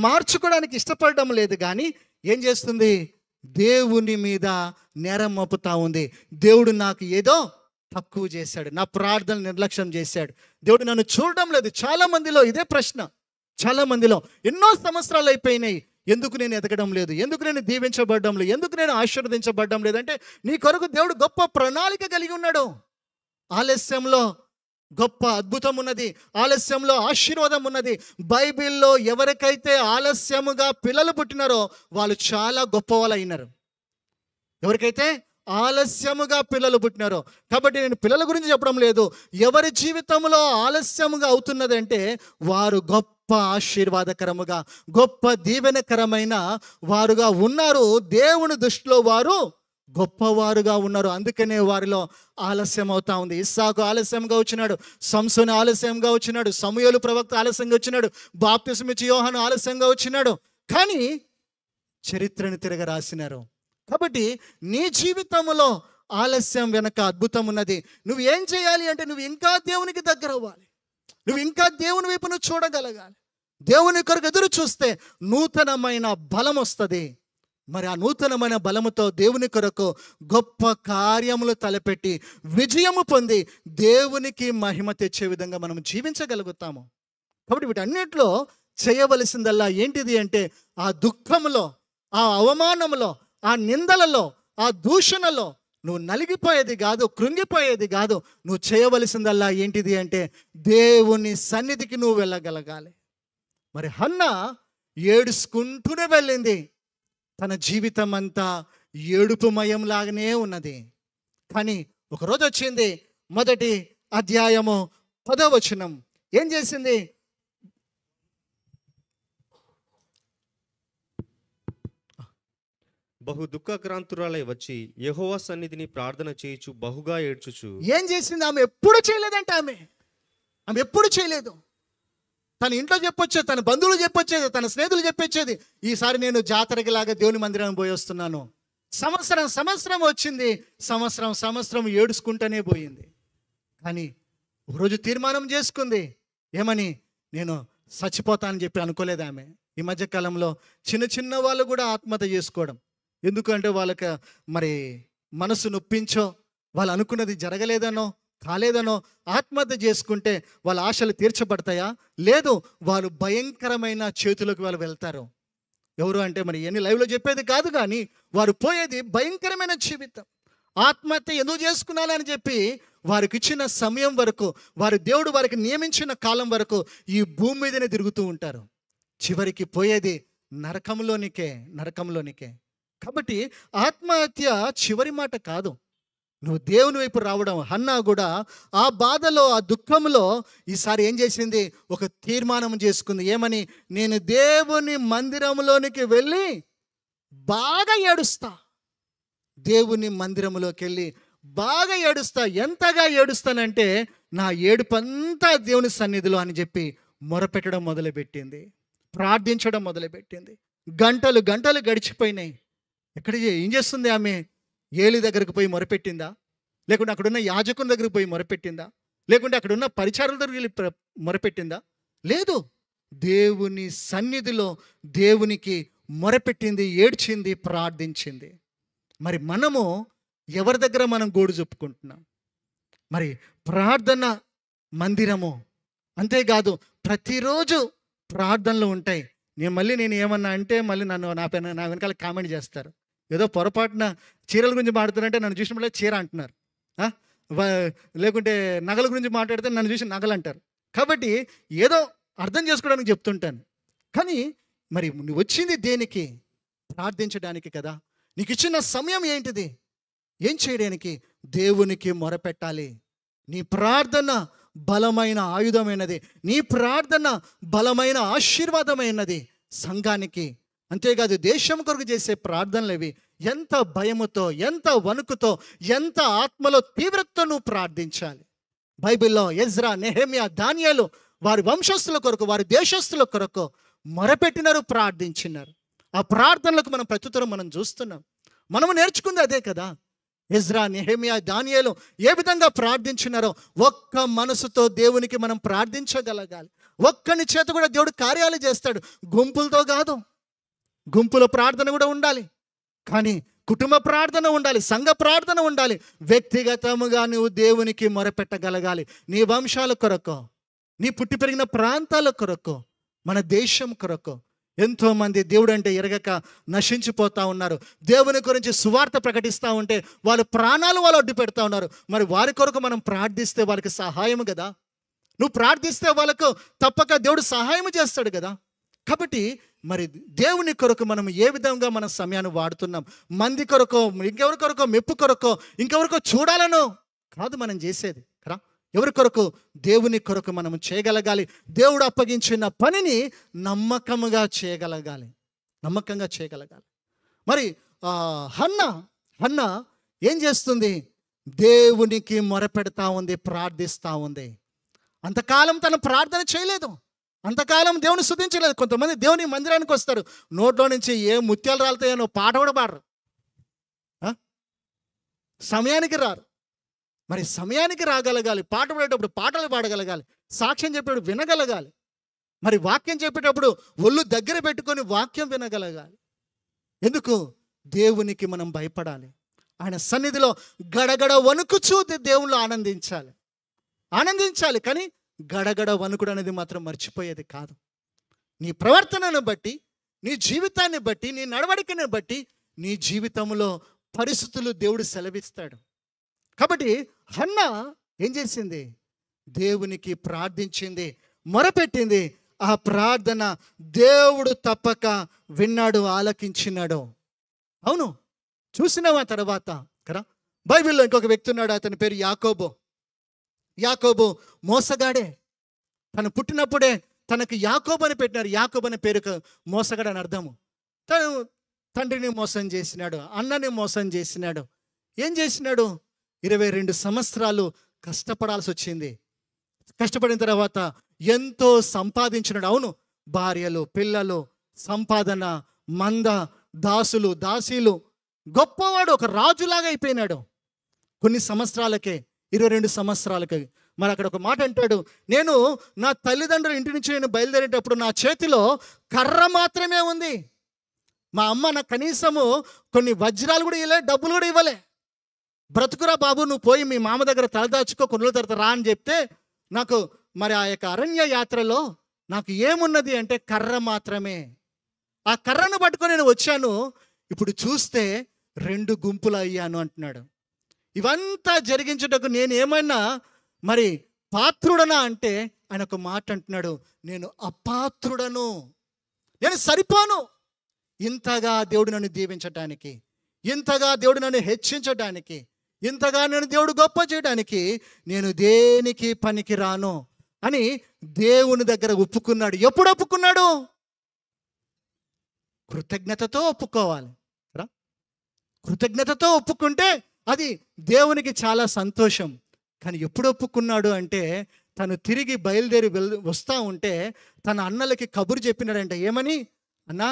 మార్చుకోవడానికి ఇష్టపడడం లేదు, కానీ ఏం చేస్తుంది, దేవుని మీద నేరం మోపుతా ఉంది. దేవుడు నాకు ఏదో తక్కువ చేశాడు, నా ప్రార్థన నిర్లక్ష్యం చేశాడు, దేవుడు నన్ను చూడడం లేదు. చాలా మందిలో ఇదే ప్రశ్న, చాలా మందిలో ఎన్నో సంవత్సరాలు అయిపోయినాయి, ఎందుకు నేను ఎదగడం లేదు, ఎందుకు నేను దీవించబడడం లేదు, ఎందుకు నేను ఆశీర్వదించబడడం లేదంటే నీ కొరకు దేవుడు గొప్ప ప్రణాళిక కలిగి ఉన్నాడు. ఆలస్యంలో గొప్ప అద్భుతం ఉన్నది, ఆలస్యంలో ఆశీర్వాదం ఉన్నది. బైబిల్లో ఎవరికైతే ఆలస్యముగా పిల్లలు పుట్టినారో వాళ్ళు చాలా గొప్ప వాళ్ళు అయినారు. ఎవరికైతే ఆలస్యముగా పిల్లలు పుట్టినారో, కాబట్టి నేను పిల్లల గురించి చెప్పడం లేదు, ఎవరి జీవితంలో ఆలస్యముగా అవుతున్నదంటే వారు గొప్ప ఆశీర్వాదకరముగా, గొప్ప దీవెనకరమైన వారుగా ఉన్నారు. దేవుని దృష్టిలో వారు గొప్పవారుగా ఉన్నారు. అందుకనే వారిలో ఆలస్యం అవుతా ఉంది. ఇస్సాకు ఆలస్యంగా వచ్చినాడు, సంసోను ఆలస్యంగా వచ్చినాడు, సమూయేలు ప్రవక్త ఆలస్యంగా వచ్చినాడు, బాప్తిస్మ ఇచ్చే యోహాను ఆలస్యంగా వచ్చినాడు. కానీ చరిత్రను తిరగ రాసినారు. కాబట్టి నీ జీవితంలో ఆలస్యం వెనక అద్భుతం ఉన్నది. నువ్వు ఏం చేయాలి అంటే నువ్వు ఇంకా దేవునికి దగ్గర అవ్వాలి, నువ్వు ఇంకా దేవుని వైపు నువ్వు చూడగలగాలి. దేవుని కొరకు ఎదురు చూస్తే నూతనమైన బలం వస్తుంది. మరి ఆ నూతనమైన బలముతో దేవుని కొరకు గొప్ప కార్యములు తలపెట్టి విజయము పొంది దేవునికి మహిమ తెచ్చే విధంగా మనం జీవించగలుగుతాము. కాబట్టి వీటన్నిటిలో చేయవలసిందల్లా ఏంటిది అంటే ఆ దుఃఖములో, ఆ అవమానంలో, ఆ నిందలలో, ఆ దూషణలో నువ్వు నలిగిపోయేది కాదు, కృంగిపోయేది కాదు. నువ్వు చేయవలసిందల్లా ఏంటిది అంటే దేవుని సన్నిధికి నువ్వు వెళ్ళగలగాలి. మరి హన్నా ఏడుచుకుంటూనే వెళ్ళింది. తన జీవితం అంతా ఏడుపుమయంలాగానే ఉన్నది. కానీ ఒకరోజు వచ్చింది, మొదటి అధ్యాయము 10వ వచనం ఏం చేసింది, బహు దుఃఖాక్రాంతురాలై వచ్చి యెహోవా సన్నిధిని ప్రార్థన చేయుచు బహుగా ఏడ్చుచు. ఏం చేసింది? ఆమె ఎప్పుడు చేయలేదంట. ఆమె ఎప్పుడు చేయలేదు. తన ఇంట్లో చెప్పొచ్చేది, తన బంధువులు చెప్పొచ్చేది, తన స్నేహితులు చెప్పొచ్చేది, ఈసారి నేను జాతరకి లాగా దేవుని మందిరానికి పోయి వస్తున్నాను. సంవత్సరం వచ్చింది, సంవత్సరం ఏడుచుకుంటూనే పోయింది. కానీ ఒకరోజు తీర్మానం చేసుకుంది. ఏమని? నేను చచ్చిపోతానని చెప్పి అనుకోలేదు ఆమె. ఈ మధ్యకాలంలో చిన్న వాళ్ళు కూడా ఆత్మహత్య చేసుకోవడం. ఎందుకంటే వాళ్ళకి మరి మనసు నొప్పించో, వాళ్ళు అనుకున్నది జరగలేదనో కాలేదనో ఆత్మహత్య చేసుకుంటే వాళ్ళ ఆశలు తీర్చబడతాయా? లేదు, వాళ్ళు భయంకరమైన చేతులకు వాళ్ళు వెళ్తారు. ఎవరు అంటే మరి ఎన్ని లైవ్లో చెప్పేది కాదు, కానీ వారు పోయేది భయంకరమైన జీవితం. ఆత్మహత్య ఎందుకు చేసుకున్నానని చెప్పి వారికి ఇచ్చిన సమయం వరకు, దేవుడు వారికి నియమించిన కాలం వరకు ఈ భూమి మీదనే తిరుగుతూ ఉంటారు. చివరికి పోయేది నరకంలోనికే. కాబట్టి ఆత్మహత్య చివరి మాట కాదు. నువ్వు దేవుని వైపు రావడం. హన్నా కూడా ఆ బాధలో, ఆ దుఃఖంలో ఈసారి ఏం చేసింది? ఒక తీర్మానం చేసుకుంది. ఏమని? నేను దేవుని మందిరంలోనికి వెళ్ళి బాగా ఏడుస్తా. దేవుని మందిరంలోకి వెళ్ళి బాగా ఏడుస్తా. ఎంతగా ఏడుస్తానంటే నా ఏడుపంతా దేవుని సన్నిధిలో అని చెప్పి మొరపెట్టడం మొదలుపెట్టింది, ప్రార్థించడం మొదలుపెట్టింది. గంటలు గడిచిపోయినాయి. ఏం చేస్తుంది ఆమె? ఏలి దగ్గరకు పోయి మొరపెట్టిందా? లేకుంటే అక్కడున్న యాజకుని దగ్గరకు పోయి మొరపెట్టిందా? లేకుంటే అక్కడున్న పరిచారుల దగ్గరికి వెళ్ళి మొరపెట్టిందా? లేదు, దేవుని సన్నిధిలో దేవునికి మొరపెట్టింది, ఏడ్చింది, ప్రార్థించింది. మరి మనము ఎవరి దగ్గర మనం గోడు చెప్పుకుంటున్నాం? మరి ప్రార్థన మందిరము. అంతేకాదు ప్రతిరోజు ప్రార్థనలు ఉంటాయి. నేను ఏమన్నా అంటే మళ్ళీ నా వెనకాల కామెంట్ చేస్తారు. ఏదో పొరపాటున చీరల గురించి మాట్లాడుతారంటే నన్ను చూసినప్పుడే చీర అంటున్నారు. లేకుంటే నగల గురించి మాట్లాడితే నన్ను చూసి నగలు అంటారు. కాబట్టి ఏదో అర్థం చేసుకోవడానికి చెప్తుంటాను. కానీ మరి నువ్వు వచ్చింది దేనికి? ప్రార్థించడానికి కదా. నీకు ఇచ్చిన సమయం ఏంటిది? ఏం చేయడానికి? దేవునికి మొరపెట్టాలి. నీ ప్రార్థన బలమైన ఆయుధమైనది. నీ ప్రార్థన బలమైన ఆశీర్వాదమైనది సంఘానికి. అంతేకాదు దేశం కొరకు చేసే ప్రార్థనలు ఇవి. ఎంత భయముతో, ఎంత వణుకుతో, ఎంత ఆత్మలో తీవ్రతతో నువ్వు ప్రార్థించాలి. బైబిల్లో ఎజ్రా, నెహెమ్యా, దానియేలు వారి వంశస్థుల కొరకు, వారి దేశస్థుల కొరకు మొరపెట్టినారు, ప్రార్థించినారు. ఆ ప్రార్థనలకు మనం ప్రత్యుత్తరం మనం చూస్తున్నాం. మనము నేర్చుకుంది అదే కదా. ఎజ్రా, నెహెమ్యా, దానియేలు ఏ విధంగా ప్రార్థించినారో ఒక్క మనసుతో దేవునికి మనం ప్రార్థించగలగాలి. ఒక్కని చేత కూడా దేవుడు కార్యాలు చేస్తాడు. గుంపులతో కాదు. గుంపుల ప్రార్థన కూడా ఉండాలి, కానీ కుటుంబ ప్రార్థన ఉండాలి, సంఘ ప్రార్థన ఉండాలి. వ్యక్తిగతముగా నువ్వు దేవునికి మొరపెట్టగలగాలి. నీ వంశాల కొరకు, నీ పుట్టి పెరిగిన ప్రాంతాల కొరకు, మన దేశం కొరకు. ఎంతోమంది దేవుడు అంటే ఎరగక నశించిపోతూ ఉన్నారు. దేవుని గురించి సువార్త ప్రకటిస్తూ ఉంటే వాళ్ళ ప్రాణాలు వాళ్ళు అడ్డు పెడతా ఉన్నారు. మరి వారి కొరకు మనం ప్రార్థిస్తే వాళ్ళకి సహాయం కదా. నువ్వు ప్రార్థిస్తే వాళ్ళకు తప్పక దేవుడు సహాయం చేస్తాడు కదా. కాబట్టి మరి దేవుని కొరకు మనం ఏ విధంగా మన సమయాన్ని వాడుతున్నాం? మంది కొరకో, ఇంకెవరి కొరకో, మెప్పు కొరకో, ఇంకెవరికో చూడాలనో కాదు మనం చేసేది కదా. ఎవరి కొరకు? దేవుని కొరకు మనం చేయగలగాలి. దేవుడు అప్పగించిన పనిని నమ్మకంగా చేయగలగాలి. మరి హన్నా ఏం చేస్తుంది? దేవునికి మొరపెడతా ఉంది, ప్రార్థిస్తూ ఉంది. అంతకాలం తను ప్రార్థన చేయలేదు, అంతకాలం దేవుని స్తుతించలేదు. కొంతమంది దేవుని మందిరానికి వస్తారు, నోట్లో నుంచి ఏ ముత్యాలు రాలుతాయనో పాట కూడా పాడరు, సమయానికి రారు. మరి సమయానికి రాగలగాలి. పాట పాడేటప్పుడు పాటలు పాడగలగాలి, సాక్ష్యం చెప్పేటప్పుడు వినగలగాలి. మరి వాక్యం చెప్పేటప్పుడు ఒళ్ళు దగ్గర పెట్టుకొని వాక్యం వినగలగాలి. ఎందుకు? దేవునికి మనం భయపడాలి. ఆయన సన్నిధిలో గడగడ వణుకుచూ దేవుళ్ళు ఆనందించాలి. కానీ గడగడ వణుకుడు అనేది మాత్రం మర్చిపోయేది కాదు. నీ ప్రవర్తనను బట్టి, నీ జీవితాన్ని బట్టి, నీ నడవడికను బట్టి నీ జీవితంలో పరిస్థితులు దేవుడు సెలవిస్తాడు. కాబట్టి హన్నా ఏం చేసింది? దేవునికి ప్రార్థించింది, మొరపెట్టింది. ఆ ప్రార్థన దేవుడు తప్పక విన్నాడు, ఆలకించినాడు. అవును, చూసినావా తర్వాత కదా. బైబిల్లో ఇంకొక వ్యక్తి ఉన్నాడు, అతని పేరు యాకోబు మోసగాడే. తను పుట్టినప్పుడే తనకు యాకోబు అని పెట్టినారు. యాకోబు అనే పేరుకు మోసగాడు అని అర్థము. తండ్రిని మోసం చేసినాడు, అన్నని మోసం చేసినాడు. ఏం చేసినాడు? 22 సంవత్సరాలు కష్టపడాల్సి వచ్చింది. కష్టపడిన తర్వాత ఎంతో సంపాదించినాడు. అవును, భార్యలు, పిల్లలు, సంపాదన, మంద, దాసులు, దాసీలు, గొప్పవాడు, ఒక రాజులాగా అయిపోయినాడు కొన్ని సంవత్సరాలకే, 22 సంవత్సరాలకి. మరి అక్కడ ఒక మాట అంటాడు, నేను నా తల్లిదండ్రుల ఇంటి నుంచి నేను బయలుదేరేటప్పుడు నా చేతిలో కర్ర మాత్రమే ఉంది. మా అమ్మ నాకు కనీసము కొన్ని వజ్రాలు కూడా ఇవ్వలే, డబ్బులు కూడా ఇవ్వలే. బ్రతుకురా బాబు, నువ్వు పోయి మీ మామ దగ్గర తలదాచుకో, కొన్ని రోజుల తర్వాత రా అని చెప్తే, నాకు మరి ఆ యొక్క అరణ్య యాత్రలో నాకు ఏమున్నది అంటే కర్ర మాత్రమే. ఆ కర్రను పట్టుకొని నేను వచ్చాను, ఇప్పుడు చూస్తే 2 గుంపులు అయ్యాను అంటున్నాడు. ఇవంతా జరిగించుటకు నేను ఏమైనా మరి పాత్రుడనా అంటే ఆయన ఒక మాట అంటున్నాడు, నేను అపాత్రుడను, నేను సరిపోను. ఇంతగా దేవుడు నన్ను దీవించటానికి, ఇంతగా దేవుడు నన్ను హెచ్చించడానికి, ఇంతగా నేను దేవుడు గొప్ప చేయడానికి నేను దేనికి పనికి రాను అని దేవుని దగ్గర ఒప్పుకున్నాడు. ఎప్పుడు ఒప్పుకున్నాడు? కృతజ్ఞతతో ఒప్పుకోవాలి. కృతజ్ఞతతో ఒప్పుకుంటే అది దేవునికి చాలా సంతోషం. కానీ ఎప్పుడు ఒప్పుకున్నాడు అంటే, తను తిరిగి బయలుదేరి వస్తూ ఉంటే తన అన్నలకి కబురు చెప్పినాడంట. ఏమని? అన్నా,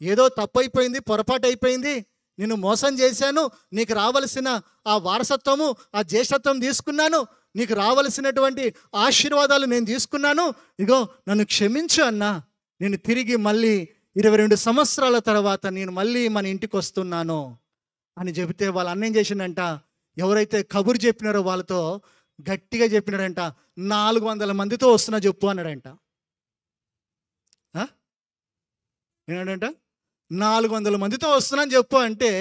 ఏదో తప్పు అయిపోయింది, పొరపాటు అయిపోయింది, నేను మోసం చేశాను, నీకు రావలసిన ఆ వారసత్వము, ఆ జ్యేష్ఠత్వం తీసుకున్నాను, నీకు రావలసినటువంటి ఆశీర్వాదాలు నేను తీసుకున్నాను, ఇగో నన్ను క్షమించు అన్నా, నేను తిరిగి మళ్ళీ 22 సంవత్సరాల తర్వాత నేను మళ్ళీ మన ఇంటికి వస్తున్నాను అని చెబితే వాళ్ళ అన్న ఏం చేసిండంట, ఎవరైతే కబురు చెప్పినారో వాళ్ళతో గట్టిగా చెప్పినాడంట, 400 మందితో వస్తున్నా చెప్పు అన్నాడంట. ఏనాడంట? 400 మందితో వస్తున్నాను చెప్పు అంటే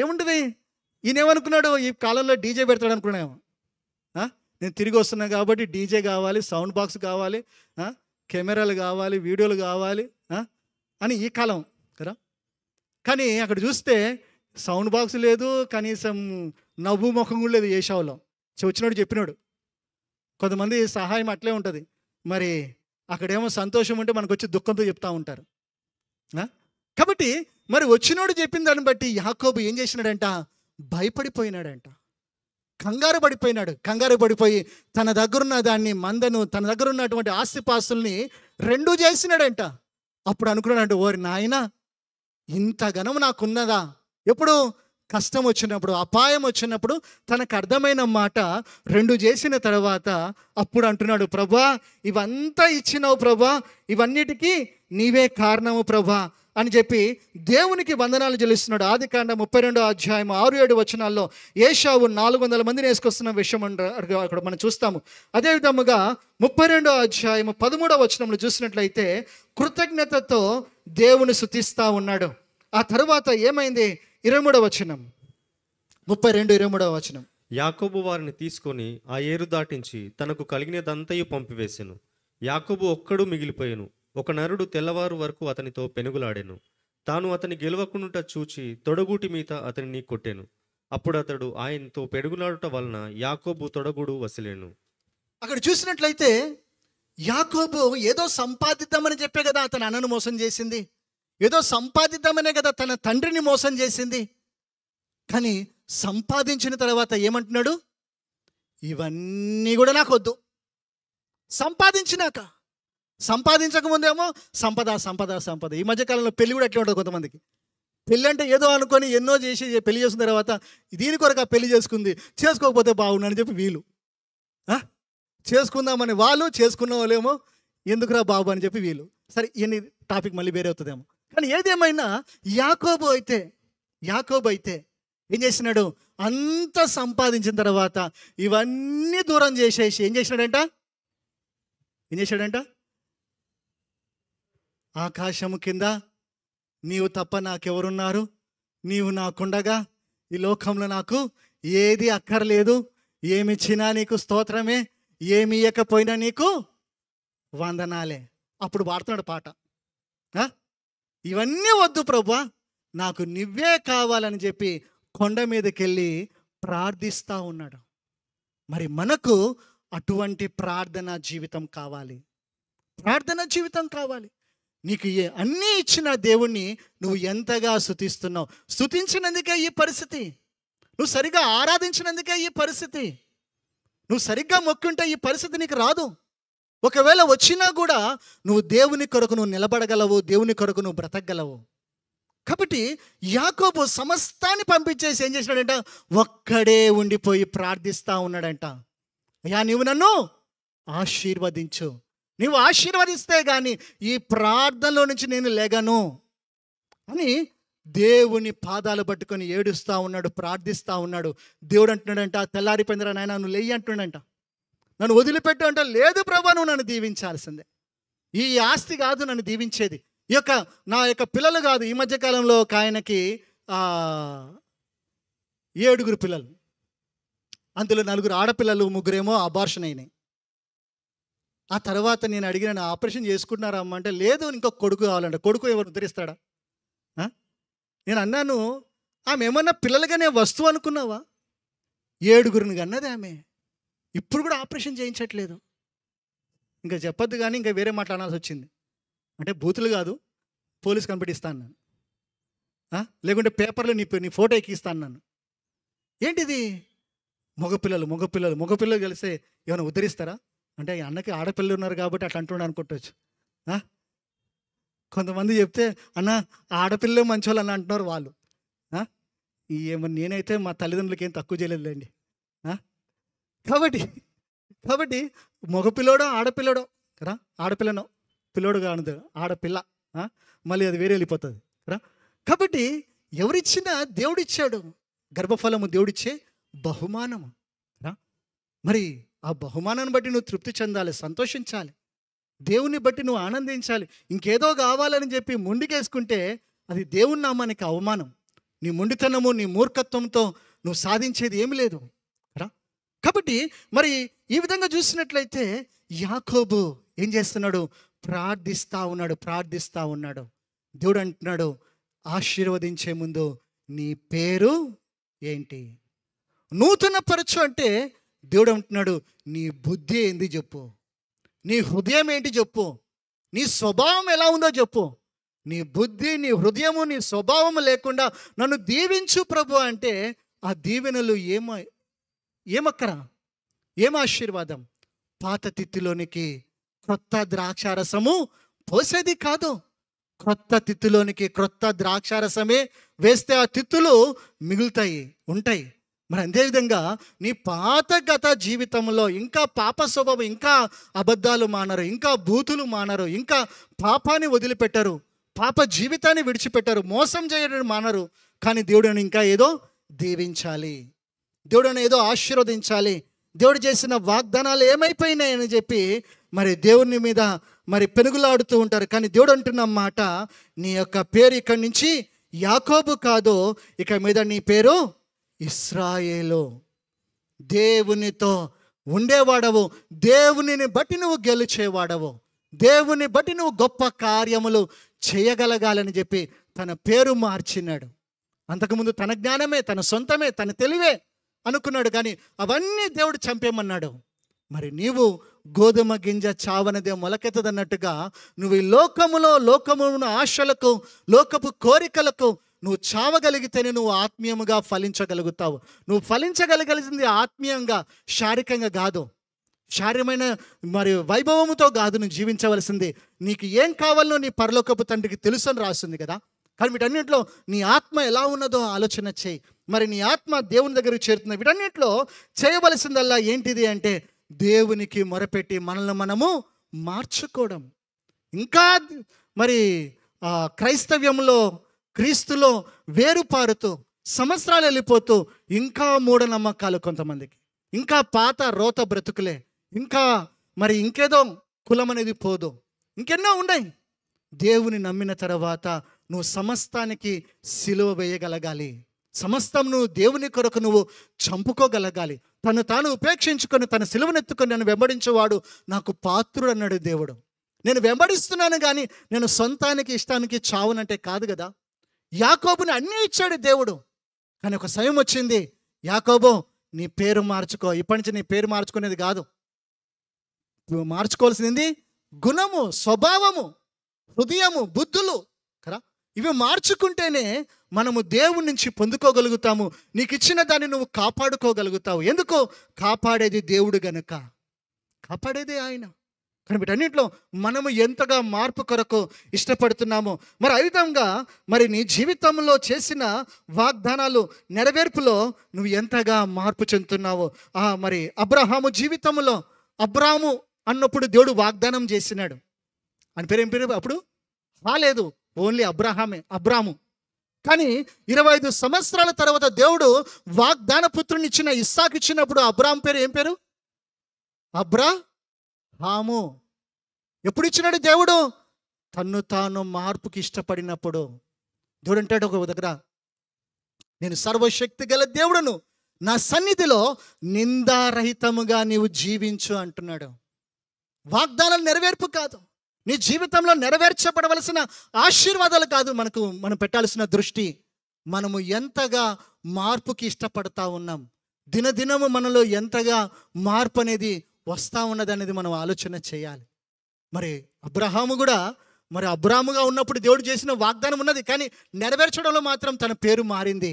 ఏముంటుంది? ఈయన ఏమనుకున్నాడు? ఈ కాలంలో డీజే పెడతాడు అనుకున్నాము. నేను తిరిగి వస్తున్నాను కాబట్టి డీజే కావాలి, సౌండ్ బాక్స్ కావాలి, కెమెరాలు కావాలి, వీడియోలు కావాలి అని ఈ కాలం కదా. కానీ అక్కడ చూస్తే సౌండ్ బాక్స్ లేదు, కనీసం నవ్వు ముఖం కూడా లేదు ఏషావులో. వచ్చినాడు చెప్పినాడు. కొంతమంది సహాయం అట్లే ఉంటుంది. మరి అక్కడేమో సంతోషం ఉంటే మనకు వచ్చి దుఃఖంతో చెప్తూ ఉంటారు. కాబట్టి మరి వచ్చినోడు చెప్పిన దాన్ని బట్టి యాకోబు ఏం చేసినాడంట? భయపడిపోయినాడంట, కంగారు పడిపోయినాడు. కంగారు పడిపోయి తన దగ్గరున్న దాన్ని, మందను, తన దగ్గర ఉన్నటువంటి ఆస్తిపాస్తుల్ని 2 చేసినాడంట. అప్పుడు అనుకున్నాడంట, ఓరి నాయనా, ఇంత ఘనం నాకున్నదా? ఎప్పుడు కష్టం వచ్చినప్పుడు, అపాయం వచ్చినప్పుడు తనకు అర్థమైన మాట 2 చేసిన తర్వాత అప్పుడు అంటున్నాడు, ప్రభా ఇవంతా ఇచ్చినావు ప్రభా, ఇవన్నిటికీ నీవే కారణము ప్రభా అని చెప్పి దేవునికి వందనాలు చెల్లిస్తున్నాడు. ఆదికాండం 32వ అధ్యాయం 6-7 వచనాల్లో ఏశావు 400 మందిని వేసుకొస్తున్న విషయం అక్కడ మనం చూస్తాము. అదేవిధముగా 32వ అధ్యాయం 13వ వచనంలో చూసినట్లయితే కృతజ్ఞతతో దేవుని స్తుతిస్తూ ఉన్నాడు. ఆ తర్వాత ఏమైంది? 23వ వచనం, 32-23వ వచనం. యాకోబు వారిని తీసుకొని ఆ ఏరు దాటించి తనకు కలిగినదంతయు పంపివేసెను. యాకోబు ఒక్కడు మిగిలిపోయెను. ఒక నరుడు తెల్లవారు వరకు అతనితో పెనుగులాడెను. తాను అతని గెలవకుండా చూచి తొడగూటి మీద అతనిని కొట్టెను. అప్పుడు అతడు ఆయనతో పెనుగులాడుట వలన యాకోబు తొడగుడు వసిలేను. అక్కడ చూసినట్లయితే యాకోబు ఏదో సంపాదిద్దామని చెప్పే కదా అతని అన్నను మోసం చేసింది, ఏదో సంపాదిద్దామనే కదా తన తండ్రిని మోసం చేసింది. కానీ సంపాదించిన తర్వాత ఏమంటున్నాడు? ఇవన్నీ కూడా నాకు వద్దు. సంపాదించకముందేమో సంపద సంపద సంపద. ఈ మధ్యకాలంలో పెళ్లి కూడా ఎట్లా ఉంటుంది కొంతమందికి. పెళ్ళి అంటే ఏదో అనుకొని ఎన్నో చేసి పెళ్లి చేసుకున్న తర్వాత దీని కొరకు ఆ పెళ్లి చేసుకుంది, చేసుకోకపోతే బాగుండని చెప్పి వీళ్ళు చేసుకుందామని వాళ్ళు, చేసుకున్న వాళ్ళేమో ఎందుకురా బాబు అని చెప్పి వీళ్ళు. సరే, ఇవన్నీ టాపిక్ మళ్ళీ వేరే అవుతుందేమో. కానీ ఏదేమైనా యాకోబు అయితే ఏం చేసినాడు? అంత సంపాదించిన తర్వాత ఇవన్నీ దూరం చేసేసి ఏం చేసినాడంట? ఆకాశము కింద నీవు తప్ప నాకెవరున్నారు, నీవు నాకుండగా ఈ లోకంలో నాకు ఏది అక్కర్లేదు, ఏమిచ్చినా నీకు స్తోత్రమే, ఏమి ఇయ్యకపోయినా నీకు వందనాలే. అప్పుడు పాడుతున్నాడు పాట, ఇవన్నీ వద్దు ప్రభువా, నాకు నువ్వే కావాలని చెప్పి కొండ మీదకి వెళ్ళి ప్రార్థిస్తూ ఉన్నాడు. మరి మనకు అటువంటి ప్రార్థనా జీవితం కావాలి. నీకు అన్నీ ఇచ్చిన దేవుణ్ణి నువ్వు ఎంతగా స్తుతిస్తున్నావు. స్తుతించినందుకే ఈ పరిస్థితి, నువ్వు సరిగ్గా ఆరాధించినందుకే ఈ పరిస్థితి. నువ్వు సరిగ్గా మొక్కుంటే ఈ పరిస్థితి నీకు రాదు. ఒకవేళ వచ్చినా కూడా నువ్వు దేవుని కొరకు నువ్వు నిలబడగలవు, దేవుని కొరకు నువ్వు బ్రతకగలవు. కాబట్టి యాకోబు సమస్తాన్ని పంపించేసి ఏం చేసినాడంట, ఒక్కడే ఉండిపోయి ప్రార్థిస్తూ ఉన్నాడంట. అయ్యా నీవు నన్ను ఆశీర్వదించు, నీవు ఆశీర్వదిస్తే కానీ ఈ ప్రార్థనలో నుంచి నేను లేగను అని దేవుని పాదాలు పట్టుకొని ఏడుస్తూ ఉన్నాడు, ప్రార్థిస్తూ ఉన్నాడు. దేవుడు అంటున్నాడంట, తెల్లారిపోయిందిరా నాయన నువ్వు లేయి అంటున్నాడంట. నన్ను వదిలిపెట్టు అంటే, లేదు ప్రభా నువ్వు నన్ను దీవించాల్సిందే, ఈ ఆస్తి కాదు నన్ను దీవించేది, ఈ యొక్క నా యొక్క పిల్లలు కాదు. ఈ మధ్యకాలంలో ఒక ఆయనకి 7 పిల్లలు, అందులో 4 ఆడపిల్లలు, 3 అబార్షన్ అయినాయి. ఆ తర్వాత నేను అడిగిన ఆపరేషన్ చేసుకుంటున్నారా అమ్మ అంటే, లేదు ఇంకొక కొడుకు కావాలంట. కొడుకు ఎవరు ఉద్ధరిస్తాడా? నేను అన్నాను, ఆమె ఏమన్నా పిల్లలుగానే వస్తువు అనుకున్నావా? 7 కన్నది ఆమె, ఇప్పుడు కూడా ఆపరేషన్ చేయించట్లేదు. ఇంకా చెప్పొద్దు కానీ ఇంకా వేరే మాట్లాడాల్సి వచ్చింది. అంటే బూతులు కాదు, పోలీస్ కంప్లైంట్ ఇస్తాను నేను, లేకుంటే పేపర్లో నీ ఫోటో ఎక్కిస్తాను నన్ను. ఏంటిది? మగపిల్లలు కలిస్తే ఏమైనా ఉద్ధరిస్తారా అంటే, అన్నకి ఆడపిల్లలు ఉన్నారు కాబట్టి అట్లా అంటున్నాడు అనుకుంటవచ్చు. కొంతమంది చెప్తే అన్న ఆడపిల్లలే మంచోళ్ళు అన్న అంటున్నారు వాళ్ళు. ఏమన్నా నేనైతే మా తల్లిదండ్రులకి ఏం తక్కువ చేయలేదులేండి. కాబట్టి మగపిల్లోడో ఆడపిల్లడో కదా, ఆడపిల్లనో పిల్లోడు కాదు, ఆడపిల్ల, మళ్ళీ అది వేరే వెళ్ళిపోతుంది కదా. కాబట్టి ఎవరిచ్చినా దేవుడిచ్చాడు, గర్భఫలము దేవుడిచ్చే బహుమానము కదా. మరి ఆ బహుమానాన్ని బట్టి నువ్వు తృప్తి చెందాలి, సంతోషించాలి, దేవుని బట్టి నువ్వు ఆనందించాలి. ఇంకేదో కావాలని చెప్పి ముందుకేసుకుంటే అది దేవుని నామానికి అవమానం. నీ మొండితనము, నీ మూర్ఖత్వంతో నువ్వు సాధించేది ఏమి లేదు కదా. కాబట్టి మరి ఈ విధంగా చూసినట్లయితే యాకోబు ఏం చేస్తున్నాడు? ప్రార్థిస్తూ ఉన్నాడు. దేవుడు అంటున్నాడు, ఆశీర్వదించే ముందు నీ పేరు ఏంటి? నూతన పరచు అంటే దేవుడు అంటున్నాడు, నీ బుద్ధి ఏంది చెప్పు, నీ హృదయం ఏంటి చెప్పు, నీ స్వభావం ఎలా ఉందో చెప్పు. నీ బుద్ధి, నీ హృదయము, నీ స్వభావము లేకుండా నన్ను దీవించు ప్రభు అంటే ఆ దీవెనలు ఏమక్కరా, ఏం ఆశీర్వాదం? పాత తిత్తిలోనికి క్రొత్త ద్రాక్షారసము పోసేది కాదు. క్రొత్త తిత్తులోనికి క్రొత్త ద్రాక్షారసమే వేస్తే ఆ తిత్తులు మిగులుతాయి, ఉంటాయి. మరి అదేవిధంగా నీ పాత గత జీవితంలో ఇంకా పాప స్వభావం, ఇంకా అబద్ధాలు మానరు, ఇంకా బూతులు మానరు, ఇంకా పాపాన్ని వదిలిపెట్టరు, పాప జీవితాన్ని విడిచిపెట్టరు, మోసం చేయడం మానరు. కానీ దేవుడిని ఇంకా ఏదో దీవించాలి, దేవుడిని ఏదో ఆశీర్వదించాలి, దేవుడు చేసిన వాగ్దానాలు ఏమైపోయినాయని చెప్పి మరి దేవుని మీద మరి పెనుగులాడుతూ ఉంటారు. కానీ దేవుడు అంటున్న మాట, నీ యొక్క పేరు ఇక్కడి నుంచి యాకోబు కాదు, ఇక మీద నీ పేరు ఇశ్రాయేలు. దేవునితో ఉండేవాడవు, దేవునిని బట్టి నువ్వు గెలిచేవాడవు, దేవుని బట్టి నువ్వు గొప్ప కార్యములు చేయగలగాలని చెప్పి తన పేరు మార్చినాడు. అంతకుముందు తన జ్ఞానమే, తన సొంతమే, తన తెలివే అనుకున్నాడు. కానీ అవన్నీ దేవుడు చంపేమన్నాడు. మరి నీవు గోధుమ గింజ చావనదే మొలకెత్తదన్నట్టుగా నువ్వు ఈ లోకమున ఆశలకు, లోకపు కోరికలకు నువ్వు చావగలిగితేనే నువ్వు ఆత్మీయముగా ఫలించగలుగుతావు. నువ్వు ఫలించగలిగింది ఆత్మీయంగా, శారీరకంగా కాదు, శారీరమైన మరి వైభవముతో కాదు నువ్వు జీవించవలసింది. నీకు ఏం కావాలో నీ పరలోకపు తండ్రికి తెలుసు అని రాస్తుంది కదా. కానీ వీటన్నింటిలో నీ ఆత్మ ఎలా ఉన్నదో ఆలోచన చేయి. మరి నీ ఆత్మ దేవుని దగ్గరికి చేరుతుంది. వీటన్నింటిలో చేయవలసిందల్లా ఏంటిది అంటే దేవునికి మొరపెట్టి మనల్ని మనము మార్చుకోవడం. ఇంకా మరి క్రైస్తవ్యంలో, క్రీస్తులో వేరుపారుతూ సంవత్సరాలు వెళ్ళిపోతూ ఇంకా మూఢనమ్మకాలు కొంతమందికి, ఇంకా పాత రోత బ్రతుకులే, ఇంకా మరి ఇంకేదో కులం అనేది పోదు, ఇంకెన్నో ఉన్నాయి. దేవుని నమ్మిన తర్వాత నువ్వు సమస్తానికి సిలువ వేయగలగాలి. సమస్తం నువ్వు దేవుని కొరకు నువ్వు చంపుకోగలగాలి. తను తాను ఉపేక్షించుకొని తన సిలువనెత్తుకొని నన్ను వెంబడించేవాడు నాకు పాత్రుడు అన్నాడు దేవుడు. నేను వెంబడిస్తున్నాను కానీ నేను సొంతానికి ఇష్టానికి చావునంటే కాదు కదా. యాకోబుని అన్నీ ఇచ్చాడు దేవుడు. కానీ ఒక సమయం వచ్చింది, యాకోబు నీ పేరు మార్చుకో, ఇప్పటి నుంచి నీ పేరు మార్చుకునేది కాదు, మార్చుకోవాల్సింది గుణము, స్వభావము. హృదయము, బుద్ధులు కదా, ఇవి మార్చుకుంటేనే మనము దేవుడి నుంచి పొందుకోగలుగుతాము. నీకు ఇచ్చిన దాన్ని నువ్వు కాపాడుకోగలుగుతావు. ఎందుకో కాపాడేది దేవుడు గనుక, కాపాడేదే ఆయన. కానీ వీటన్నిటిలో మనము ఎంతగా మార్పు కొరకు ఇష్టపడుతున్నామో, మరి ఆ విధంగా మరి నీ జీవితంలో చేసిన వాగ్దానాలు నెరవేర్పులో నువ్వు ఎంతగా మార్పు చెందుతున్నావో. మరి అబ్రహాము జీవితంలో, అబ్రాము అన్నప్పుడు దేవుడు వాగ్దానం చేసినాడు. అని పేరు ఏం పేరు అప్పుడు రాలేదు, ఓన్లీ అబ్రాము. కానీ 25 సంవత్సరాల తర్వాత దేవుడు వాగ్దాన పుత్రుని ఇచ్చిన ఇస్సాకు ఇచ్చినప్పుడు అబ్రాము పేరు ఏం పేరు? అబ్రాహాము. ఎప్పుడు ఇచ్చినాడు దేవుడు? తన్ను తాను మార్పుకి ఇష్టపడినప్పుడు. దేవుడు అంటాడు ఒక దగ్గర, నేను సర్వశక్తి గల దేవుడును, నా సన్నిధిలో నిందారహితముగా నీవు జీవించు అంటున్నాడు. వాగ్దానాలు నెరవేర్పు కాదు, నీ జీవితంలో నెరవేర్చబడవలసిన ఆశీర్వాదాలు కాదు మనం పెట్టాల్సిన దృష్టి. మనము ఎంతగా మార్పుకి ఇష్టపడతా ఉన్నాం, దినదినము మనలో ఎంతగా మార్పు అనేది వస్తూ ఉన్నది అనేది మనం ఆలోచన చేయాలి. మరి అబ్రహాము కూడా అబ్రాముగా ఉన్నప్పుడు దేవుడు చేసిన వాగ్దానం ఉన్నది, కానీ నెరవేర్చడంలో మాత్రం తన పేరు మారింది.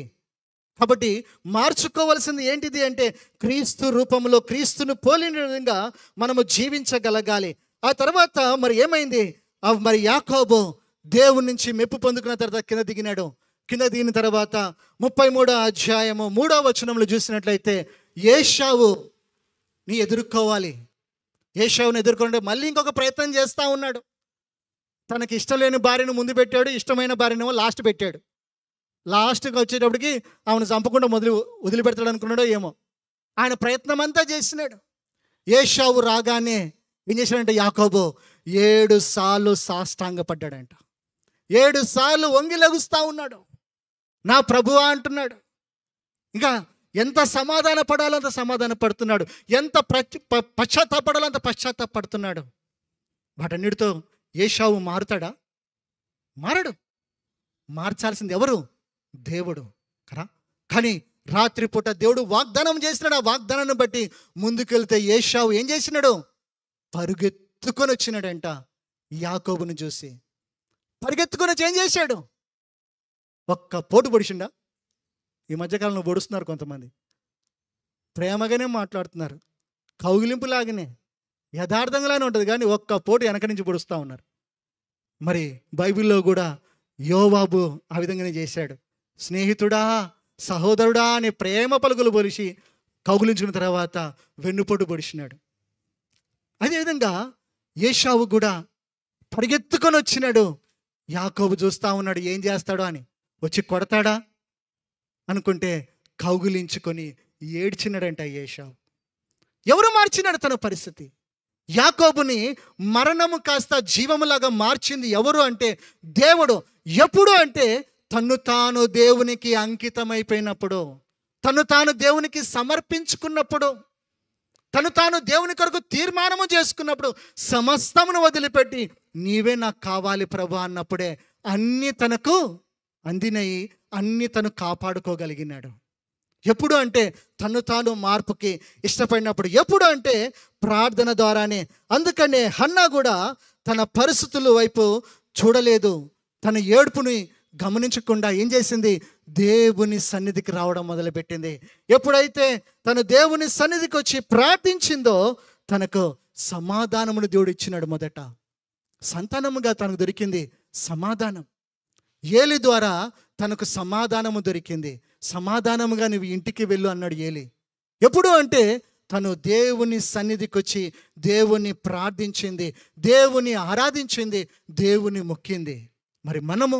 కాబట్టి మార్చుకోవాల్సింది ఏంటిది అంటే క్రీస్తు రూపంలో, క్రీస్తును పోలిన విధంగా మనము జీవించగలగాలి. ఆ తర్వాత మరి ఏమైంది? మరి యాకోబు దేవుని నుంచి మెప్పు పొందుకున్న తర్వాత కింద దిగిన తర్వాత 33వ అధ్యాయము 3వ వచనంలో చూసినట్లయితే, ఏశావుని ఎదుర్కోవాలి. ఏశావుని ఎదుర్కొంటే మళ్ళీ ఇంకొక ప్రయత్నం చేస్తూ ఉన్నాడు. తనకి ఇష్టం లేని భార్యను ముందు పెట్టాడు, ఇష్టమైన భార్యనేమో లాస్ట్ పెట్టాడు. లాస్ట్కి వచ్చేటప్పటికి ఆమెను చంపకుండా వదిలిపెడతాడు అనుకున్నాడో ఏమో. ఆయన ప్రయత్నం అంతా చేసినాడు. ఏశావు రాగానే ఏం చేశాడంటే యాకోబు 7 సార్లు సాష్టాంగపడ్డాడంట. 7 సార్లు వంగి లెగుస్తూ ఉన్నాడు. నా ప్రభువా అంటున్నాడు. ఇంకా ఎంత సమాధాన పడాలో అంత సమాధాన పడుతున్నాడు, ఎంత పశ్చాత్తాపడాలో అంత పశ్చాత్తాపడుతున్నాడు. వాటన్నిటితో ఏశావు మారుతాడా? మారడు. మార్చాల్సింది ఎవరు? దేవుడు కదా. కానీ రాత్రిపూట దేవుడు వాగ్దానం చేసినాడు. ఆ వాగ్దానాన్ని బట్టి ముందుకెళ్తే ఏశావు ఏం చేసినాడు? పరుగెత్తుకొని వచ్చినాడంట. యాకోబుని చూసి పరిగెత్తుకొని వచ్చి ఏం చేశాడు? ఒక్క పోటు పొడిచిండా? ఈ మధ్యకాలంలో పొడుస్తున్నారు కొంతమంది, ప్రేమగానే మాట్లాడుతున్నారు, కౌగిలింపులాగానే యథార్థంగానే ఉంటుంది, కానీ ఒక్క పోటు వెనక నుంచి పొడుస్తూ ఉన్నారు. మరి బైబిల్లో కూడా యోవాబు ఆ విధంగానే చేశాడు. స్నేహితుడా, సహోదరుడా అని ప్రేమ పలుకులు పొలిచి కౌగులించుకున్న తర్వాత వెన్నుపోటు పొడిచినాడు. అదేవిధంగా ఏశావు కూడా పరిగెత్తుకొని వచ్చినాడు. యాకోబు చూస్తూ ఉన్నాడు ఏం చేస్తాడో అని. వచ్చి కొడతాడా అనుకుంటే కౌగులించుకొని ఏడ్చినాడంట ఏశావు. ఎవరు మార్చినాడు తన పరిస్థితి? యాకోబుని మరణము కాస్త జీవములాగా మార్చింది ఎవరు అంటే దేవుడు. ఎప్పుడు అంటే తన్ను తాను దేవునికి అంకితమైపోయినప్పుడు, తను తాను దేవునికి సమర్పించుకున్నప్పుడు, తను తాను దేవుని కొరకు తీర్మానము చేసుకున్నప్పుడు, సమస్తమును వదిలిపెట్టి నీవే నాకు కావాలి ప్రభు అన్నప్పుడే అన్నీ తనకు అందినయి, అన్నీ తను కాపాడుకోగలిగినాడు. ఎప్పుడు అంటే తను తాను మార్పుకి ఇష్టపడినప్పుడు. ఎప్పుడు అంటే ప్రార్థన ద్వారానే. అందుకనే హన్నా కూడా తన పరిస్థితుల వైపు చూడలేదు, తన ఏడుపుని గమనించకుండా ఏం చేసింది? దేవుని సన్నిధికి రావడం మొదలుపెట్టింది. ఎప్పుడైతే తను దేవుని సన్నిధికి వచ్చి ప్రార్థించిందో తనకు సమాధానమును దేవుడు ఇచ్చినాడు. మొదట సంతానముగా తనకు దొరికింది సమాధానం. ఏలి ద్వారా తనకు సమాధానము దొరికింది. సమాధానముగా నువ్వు ఇంటికి వెళ్ళు అన్నాడు ఏలి. ఎప్పుడు అంటే తను దేవుని సన్నిధికి వచ్చి దేవుని ప్రార్థించింది, దేవుని ఆరాధించింది, దేవుని మొక్కింది. మరి మనము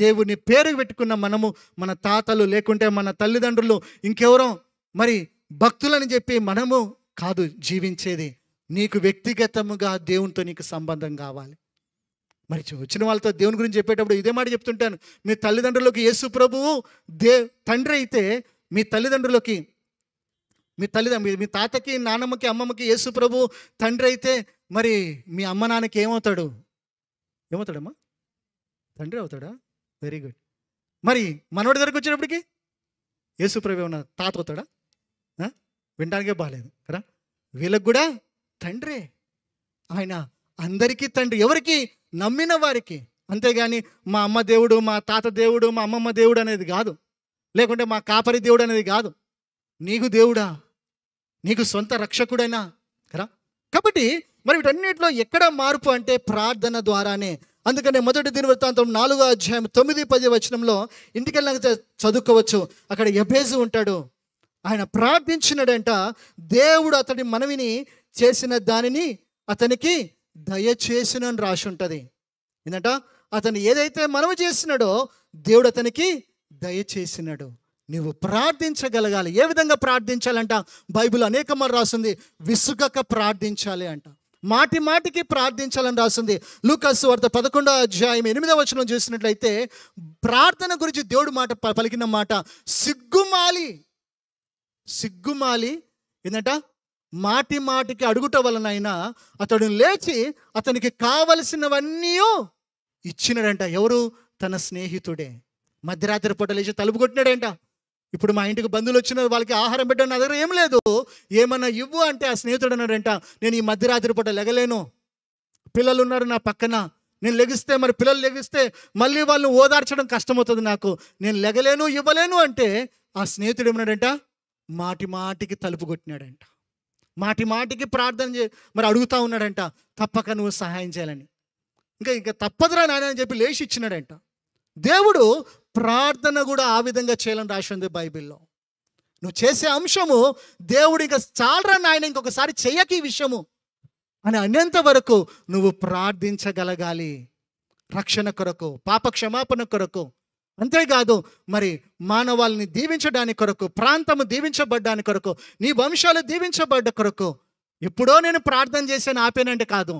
దేవుని పేరు పెట్టుకున్న మనము, మన తాతలు లేకుంటే మన తల్లిదండ్రులు ఇంకెవరో మరి భక్తులని చెప్పి మనము కాదు జీవించేది. నీకు వ్యక్తిగతముగా దేవునితో నీకు సంబంధం కావాలి. మరి వచ్చిన వాళ్ళతో దేవుని గురించి చెప్పేటప్పుడు ఇదే మాట చెప్తుంటాను. మీ తల్లిదండ్రులకి యేసు ప్రభువు తండ్రి అయితే, మీ తల్లిదండ్రులకి మీ తాతకి, నాన్నమ్మకి, అమ్మమ్మకి యేసు ప్రభువు తండ్రి అయితే, మరి మీ అమ్మ నాన్నకి ఏమవుతాడమ్మా? తండ్రి అవుతాడా? Very good. మరి మనోడి దగ్గరికి వచ్చేటప్పటికి యేసు ప్రభు ఏమన్నా తాత అవుతాడా? వినడానికే బాగాలేదు కదా. వీళ్ళకి కూడా తండ్రే. ఆయన అందరికీ తండ్రి. ఎవరికి? నమ్మిన వారికి. అంతేగాని మా అమ్మ దేవుడు, మా తాత దేవుడు, మా అమ్మమ్మ దేవుడు అనేది కాదు. లేకుంటే మా కాపరి దేవుడు అనేది కాదు. నీకు దేవుడా, నీకు సొంత రక్షకుడైనా కదా. కాబట్టి మరి వీటన్నిటిలో ఎక్కడ మార్పు అంటే ప్రార్థన ద్వారానే. అందుకనే మొదటి దినవృత్తాంతం 4వ అధ్యాయం 9-10 వచనంలో ఇంటికి వెళ్ళినాక చదువుకోవచ్చు. అక్కడ యెబేజు ఉంటాడు. ఆయన ప్రార్థించినడంట, దేవుడు అతడి మనవిని చేసిన దానిని అతనికి దయచేసినని రాసి ఉంటుంది. ఏంటంట, అతను ఏదైతే మనవి చేసినాడో దేవుడు అతనికి దయచేసినాడు. నువ్వు ప్రార్థించగలగాలి. ఏ విధంగా ప్రార్థించాలంట? బైబిల్ అనేక మార్లు రాస్తుంది, విసుగక ప్రార్థించాలి అంట. మాటి మాటికి ప్రార్థించాలని రాస్తుంది. లూకాసు వార్త 11వ అధ్యాయం 8వ వచనం చూసినట్లయితే ప్రార్థన గురించి దేవుడు మాట పలికిన మాట, సిగ్గుమాలి ఏంటంట, మాటి మాటికి అడుగుట వలనైనా అతడు లేచి అతనికి కావలసినవన్నీ ఇచ్చినాడంట. ఎవరు? తన స్నేహితుడే. మధ్యరాత్రి పూట లేచి తలుపు కొట్టినాడంట. ఇప్పుడు మా ఇంటికి బంధువులు వచ్చిన వాళ్ళకి ఆహారం పెట్టడం నా దగ్గర ఏం లేదు, ఏమన్నా ఇవ్వు అంటే ఆ స్నేహితుడు అన్నాడంట, నేను ఈ మధ్యరాత్రి పూట లెగలేను, పిల్లలు ఉన్నారు నా పక్కన, నేను లెగిస్తే మరి పిల్లలు లెగిస్తే మళ్ళీ వాళ్ళని ఓదార్చడం కష్టమవుతుంది నాకు, నేను లెగలేను ఇవ్వలేను అంటే ఆ స్నేహితుడు ఏమన్నాడంట, మాటి మాటికి తలుపు కొట్టినాడంట. మాటి మాటికి ప్రార్థన మరి అడుగుతూ ఉన్నాడంట, తప్పక నువ్వు సహాయం చేయాలని. ఇంకా తప్పదురా నాయన అని చెప్పి లేచి ఇచ్చినాడంట. దేవుడు ప్రార్థన కూడా ఆ విధంగా చేయాలని రాసి ఉంది బైబిల్లో. నువ్వు చేసే అంశము దేవుడు ఇంకా చాలరా నాయన, ఇంకొకసారి చెయ్యకి ఈ విషయము అని అనేంత వరకు నువ్వు ప్రార్థించగలగాలి. రక్షణ కొరకు, పాప క్షమాపణ కొరకు, అంతేకాదు మరి మానవాళిని దీవించడానికి కొరకు, ప్రాంతము దీవించబడ్డానికి కొరకు, నీ వంశాలు దీవించబడ్డ కొరకు. ఎప్పుడో నేను ప్రార్థన చేశాను ఆపేనంటే కాదు,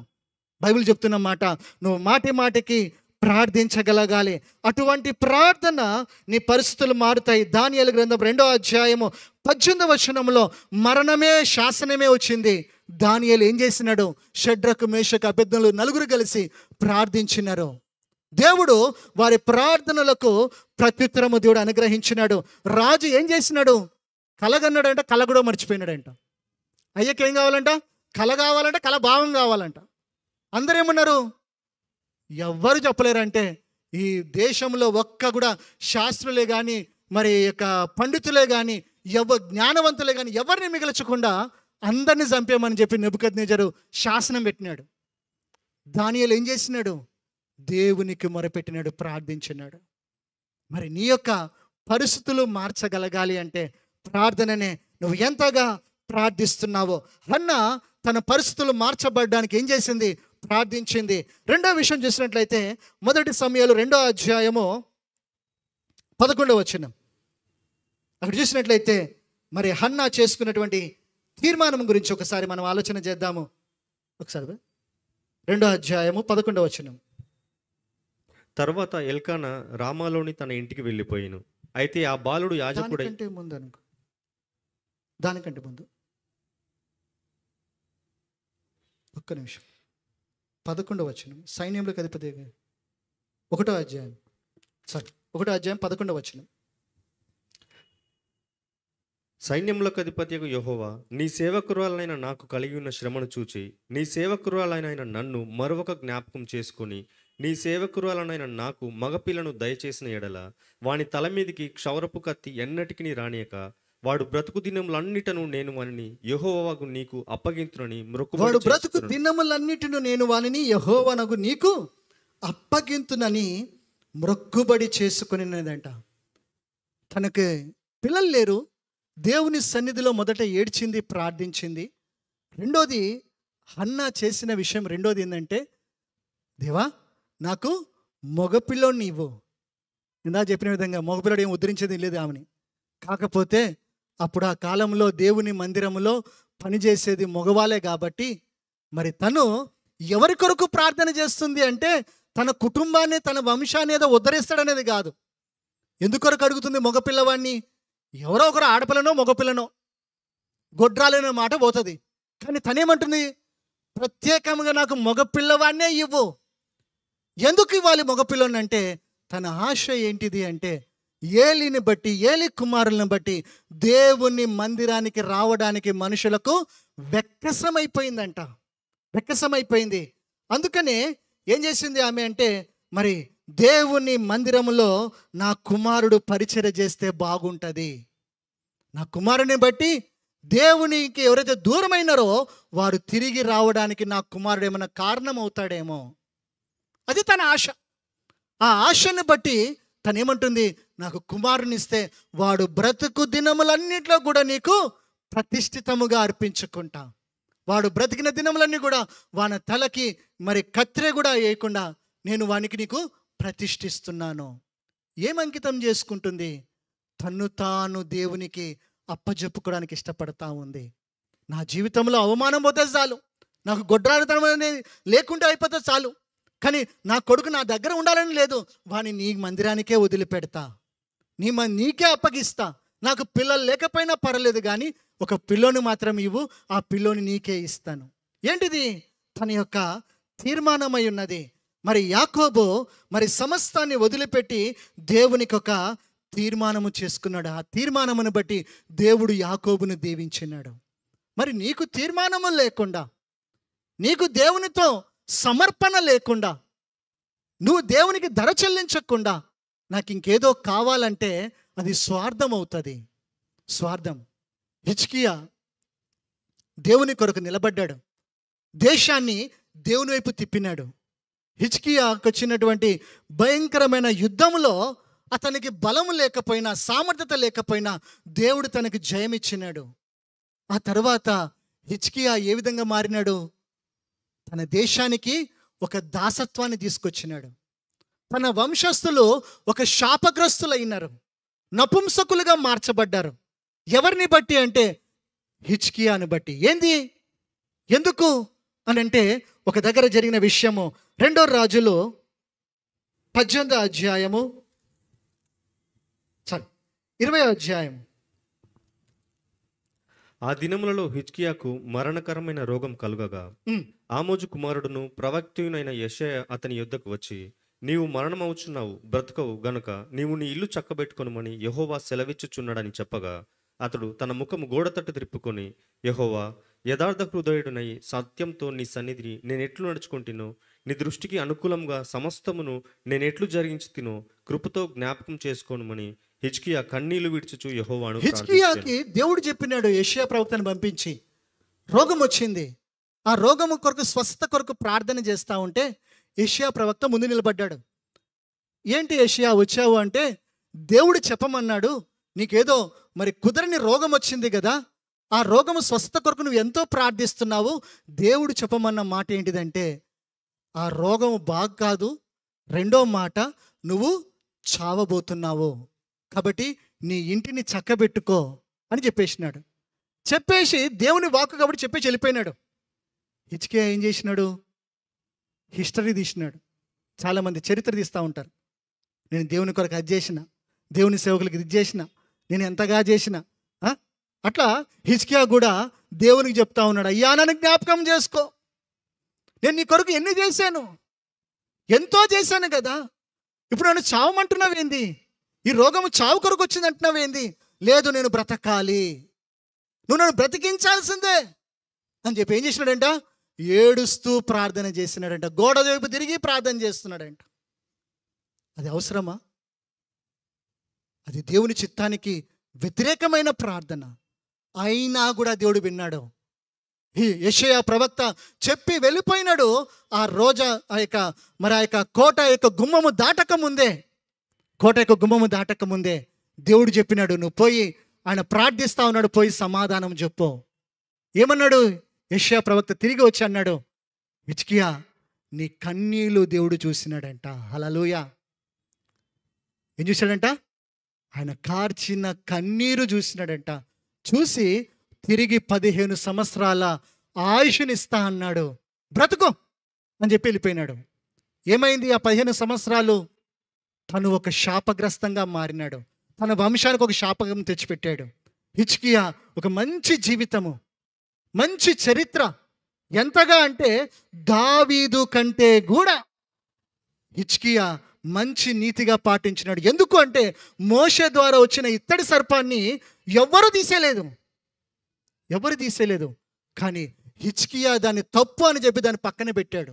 బైబిల్ చెప్తున్న మాట, నువ్వు మాటి మాటికి ప్రార్థించగలగాలి. అటువంటి ప్రార్థన నీ పరిస్థితులు మారుతాయి. దానియేలు గ్రంథం 2వ అధ్యాయము 18వ వచనంలో మరణమే శాసనమే వచ్చింది. దానియేలు ఏం చేసినాడు? షడ్రకు మేషకు అబేద్నెగోలు నలుగురు కలిసి ప్రార్థించినారు. దేవుడు వారి ప్రార్థనలకు ప్రత్యుత్తరము దేవుడు అనుగ్రహించినాడు. రాజు ఏం చేసినాడు? కలగన్నాడంట, కల కూడా మర్చిపోయినాడంట. అయ్యకి ఏం కావాలంట? కల కావాలంట, కల భావం కావాలంట. అందరూ ఏమన్నారు? ఎవ్వరు చెప్పలేరంటే ఈ దేశంలో ఒక్క కూడా శాస్త్రులే కానీ మరి యొక్క పండితులే కానీ జ్ఞానవంతులే కానీ ఎవరిని మిగల్చకుండా అందరినీ చంపేమని చెప్పి నెబుకద్నెజరు శాసనం పెట్టినాడు. దానియేలు ఏం చేసినాడు? దేవునికి మొరపెట్టినాడు, ప్రార్థించినాడు. మరి నీ యొక్క పరిస్థితులు మార్చగలగాలి అంటే ప్రార్థననే. నువ్వు ఎంతగా ప్రార్థిస్తున్నావో. హన్నా తన పరిస్థితులు మార్చబడడానికి ఏం చేసింది? ప్రార్థించింది. రెండో విషయం చూసినట్లయితే మొదటి సమయాలు 2వ అధ్యాయము 11వ వచనం అక్కడ చూసినట్లయితే మరి హన్నా చేసుకున్నటువంటి తీర్మానం గురించి ఒకసారి మనం ఆలోచన చేద్దాము. ఒకసారి 2వ అధ్యాయము 11వ వచనం. తర్వాత ఎల్కానా రామాలోని తన ఇంటికి వెళ్ళిపోయాను. అయితే ఆ బాలుడు యాజకుడై దానికంటే ముందు ఒక్క నిమిషం. 11వ వచనం. సైన్యంలోకి అధిపతి 1వ అధ్యాయం 11వ వచనం. సైన్యములకు అధిపతియగు యెహోవా, నీ సేవకురాలైన నాకు కలిగి ఉన్న శ్రమను చూచి నీ సేవకురాలైన నన్ను మరొక జ్ఞాపకం చేసుకుని నీ సేవకురాలనైన నాకు మగపిల్లను దయచేసిన ఎడల వాని తల మీదికి క్షౌరపు కత్తి ఎన్నటికి రానియక వాడు బ్రతుకు దినములన్నిటను నేను వానిని యెహోవాకు నీకు అప్పగింతునని వాడు బ్రతుకు దినములన్నిటిను నేను వానిని యెహోవానగు నీకు అప్పగింతునని మ్రొక్కుబడి చేసుకునిదంట. తనకి పిల్లలు లేరు. దేవుని సన్నిధిలో మొదట ఏడ్చింది, ప్రార్థించింది. రెండోది హన్నా చేసిన విషయం రెండోది ఏంటంటే, దేవా నాకు మగపిల్లోని ఇవ్వు. ఇందా చెప్పిన విధంగా మగపిల్లడు ఏం ఉద్ధరించేది లేదు ఆమెని. కాకపోతే అప్పుడు ఆ కాలంలో దేవుని మందిరంలో పనిచేసేది మగవాళ్ళే కాబట్టి మరి తను ఎవరి కొరకు ప్రార్థన చేస్తుంది అంటే తన కుటుంబాన్ని, తన వంశాన్ని ఏదో ఉద్ధరిస్తాడనేది కాదు. ఎందుకొరకు అడుగుతుంది మగపిల్లవాడిని? ఎవరో ఒకరు ఆడపిల్లనో మగపిల్లనో గొడ్రాలనే మాట పోతుంది. కానీ తనేమంటుంది? ప్రత్యేకంగా నాకు మగపిల్లవాడినే ఇవ్వు. ఎందుకు ఇవ్వాలి మగపిల్లని అంటే తన ఆశ ఏంటిది అంటే ఏలిని బట్టి, ఏలి కుమారులను బట్టి దేవుని మందిరానికి రావడానికి మనుషులకు వెక్కసమైపోయిందంట. వెక్కసమైపోయింది. అందుకనే ఏం చేసింది ఆమె అంటే, మరి దేవుని మందిరములో నా కుమారుడు పరిచర్య చేస్తే బాగుంటుంది, నా కుమారుని బట్టి దేవునికి ఎవరైతే దూరమైనారో వారు తిరిగి రావడానికి నా కుమారుడు ఏమైనా కారణం అవుతాడేమో, అది తన ఆశ. ఆ ఆశను బట్టి తను ఏమంటుంది, నాకు కుమారుని ఇస్తే వాడు బ్రతుకు దినములన్నిట్లో కూడా నీకు ప్రతిష్ఠితముగా అర్పించుకుంటా, వాడు బ్రతికిన దినములన్నీ కూడా వాని తలకి మరి కత్తిరే కూడా వేయకుండా నేను వానికి నీకు ప్రతిష్ఠిస్తున్నాను. ఏం అంకితం చేసుకుంటుంది? తన్ను తాను దేవునికి అప్పజెప్పుకోవడానికి ఇష్టపడతా ఉంది. నా జీవితంలో అవమానం పోతే చాలు, నాకు గొడ్రాడతనం అనేది లేకుండా అయిపోతే చాలు, కానీ నా కొడుకు నా దగ్గర ఉండాలని లేదు, వాని నీ మందిరానికే వదిలిపెడతా, నీకే అప్పగిస్తా, నాకు పిల్లలు లేకపోయినా పర్లేదు కానీ ఒక పిల్లోని మాత్రం ఇవ్వు, ఆ పిల్లోని నీకే ఇస్తాను. ఏంటిది? తన యొక్క తీర్మానమై ఉన్నది. మరి యాకోబు మరి సమస్తాన్ని వదిలిపెట్టి దేవునికి ఒక తీర్మానము చేసుకున్నాడు. ఆ తీర్మానమును బట్టి దేవుడు యాకోబును దీవించినాడు. మరి నీకు తీర్మానము లేకుండా, నీకు దేవునితో సమర్పణ లేకుండా, నువ్వు దేవునికి ధర చెల్లించకుండా నాకు ఇంకేదో కావాలంటే అది స్వార్థం అవుతుంది. స్వార్థం. హిజ్కియా దేవుని కొరకు నిలబడ్డాడు, దేశాన్ని దేవుని వైపు తిప్పినాడు. హిజ్కియాకు వచ్చినటువంటి భయంకరమైన యుద్ధంలో అతనికి బలము లేకపోయినా, సామర్థ్యత లేకపోయినా దేవుడు తనకు జయమిచ్చినాడు. ఆ తర్వాత హిజ్కియా ఏ విధంగా మారినాడు? తన దేశానికి ఒక దాసత్వాన్ని తీసుకొచ్చినాడు. తన వంశస్థులు ఒక శాపగ్రస్తులైనారు, నపుంసకులుగా మార్చబడ్డారు. ఎవరిని బట్టి అంటే హిజ్కియాను బట్టి. ఏంది? ఎందుకు అని అంటే ఒక దగ్గర జరిగిన విషయము 2 రాజులు 18వ అధ్యాయము 20వ అధ్యాయం. ఆ దినములలో హిజ్కియాకు మరణకరమైన రోగం కలుగగా ఆమోజు కుమారుడును ప్రవక్తయునైన యెషయా అతని యొద్దకు వచ్చి, నీవు మరణమవుచున్నావు, బ్రతకవు గనుక నీవు నీ ఇల్లు చక్కబెట్టుకొనుమని యెహోవా సెలవిచ్చుచున్నాడని చెప్పగా, అతడు తన ముఖము గోడ తట్టు త్రిప్పుకొని, యెహోవా, యథార్థ హృదయుడునై సత్యంతో నీ సన్నిధిని నేనెట్లు నడుచుకుంటునో, నీ దృష్టికి అనుకూలంగా సమస్తమును నేనెట్లు జరిగించి తినో కృపతో జ్ఞాపకం చేసుకోనుమని హిజ్కియా కన్నీళ్లు విడుచుచు యెహోవాను హిజ్కియాకి దేవుడు చెప్పినాడు, యెషయా ప్రవక్తను పంపించి, రోగం వచ్చింది, ఆ రోగము కొరకు స్వస్థత కొరకు ప్రార్థన చేస్తూ ఉంటే యెషయా ప్రవక్త ముందు నిలబడ్డాడు. ఏంటి యెషయా వచ్చావు అంటే, దేవుడు చెప్పమన్నాడు, నీకేదో మరి కుదరని రోగం వచ్చింది కదా, ఆ రోగము స్వస్థత కొరకు నువ్వు ఎంతో ప్రార్థిస్తున్నావు, దేవుడు చెప్పమన్న మాట ఏంటిదంటే, ఆ రోగము బాగు కాదు, రెండో మాట నువ్వు చావబోతున్నావు, కాబట్టి నీ ఇంటిని చక్కబెట్టుకో అని చెప్పేసినాడు. చెప్పేసి దేవుని వాక్కు కాబట్టి చెప్పేసి వెళ్ళిపోయినాడు. హిజ్కియా ఏం చేసినాడు? హిస్టరీ తీసినాడు. చాలామంది చరిత్ర తీస్తూ ఉంటారు, నేను దేవుని కొరకు అది చేసిన, దేవుని సేవకులకి ఇది చేసిన, నేను ఎంతగా చేసిన. అట్లా హిజ్కియా కూడా దేవునికి చెప్తా ఉన్నాడు, అయ్యా నన్ను జ్ఞాపకం చేసుకో, నేను నీ కొరకు ఎన్ని చేశాను, ఎంతో చేశాను కదా, ఇప్పుడు నన్ను చావమంటున్నావేంది, ఈ రోగము చావు కొరకు వచ్చింది అంటున్నావేంది, లేదు నేను బ్రతకాలి, నువ్వు నన్ను బ్రతికించాల్సిందే అని చెప్పి ఏం చేసినాడంట? ఏడుస్తూ ప్రార్థన చేసినాడంట, గోడ వైపు తిరిగి ప్రార్థన చేస్తున్నాడంట. అది అవసరమా? అది దేవుని చిత్తానికి వ్యతిరేకమైన ప్రార్థన. అయినా కూడా దేవుడు విన్నాడు. యెషయా ప్రవక్త చెప్పి వెళ్ళిపోయినాడు. ఆ రోజా ఆ యొక్క కోట యొక్క గుమ్మము దాటక ముందే దేవుడు చెప్పినాడు, నువ్వు పోయి, ఆయన ప్రార్థిస్తా ఉన్నాడు, పోయి సమాధానం చెప్పు. ఏమన్నాడు? యెషయా ప్రవక్త తిరిగి వచ్చి అన్నాడు, హిజ్కియా నీ కన్నీళ్ళు దేవుడు చూసినాడంట. హల్లెలూయా. ఏం చూశాడంట? ఆయన కార్చిన కన్నీరు చూసినాడంట. చూసి తిరిగి 15 సంవత్సరాల ఆయుష్నిస్తా అన్నాడు, బ్రతుకు అని చెప్పి వెళ్ళిపోయినాడు. ఏమైంది? ఆ 15 సంవత్సరాలు తను ఒక శాపగ్రస్తంగా మారినాడు, తన వంశానికి ఒక శాపకం తెచ్చిపెట్టాడు. హిజ్కియా ఒక మంచి జీవితము, మంచి చరిత్ర, ఎంతగా అంటే దావీదు కంటే కూడా హిజ్కియా మంచి నీతిగా పాటించినాడు. ఎందుకు అంటే మోషే ద్వారా వచ్చిన ఇత్తడి సర్పాన్ని ఎవరు తీసేయలేదు, కానీ హిజ్కియా దాన్ని తప్పు అని చెప్పి దాన్ని పక్కన పెట్టాడు.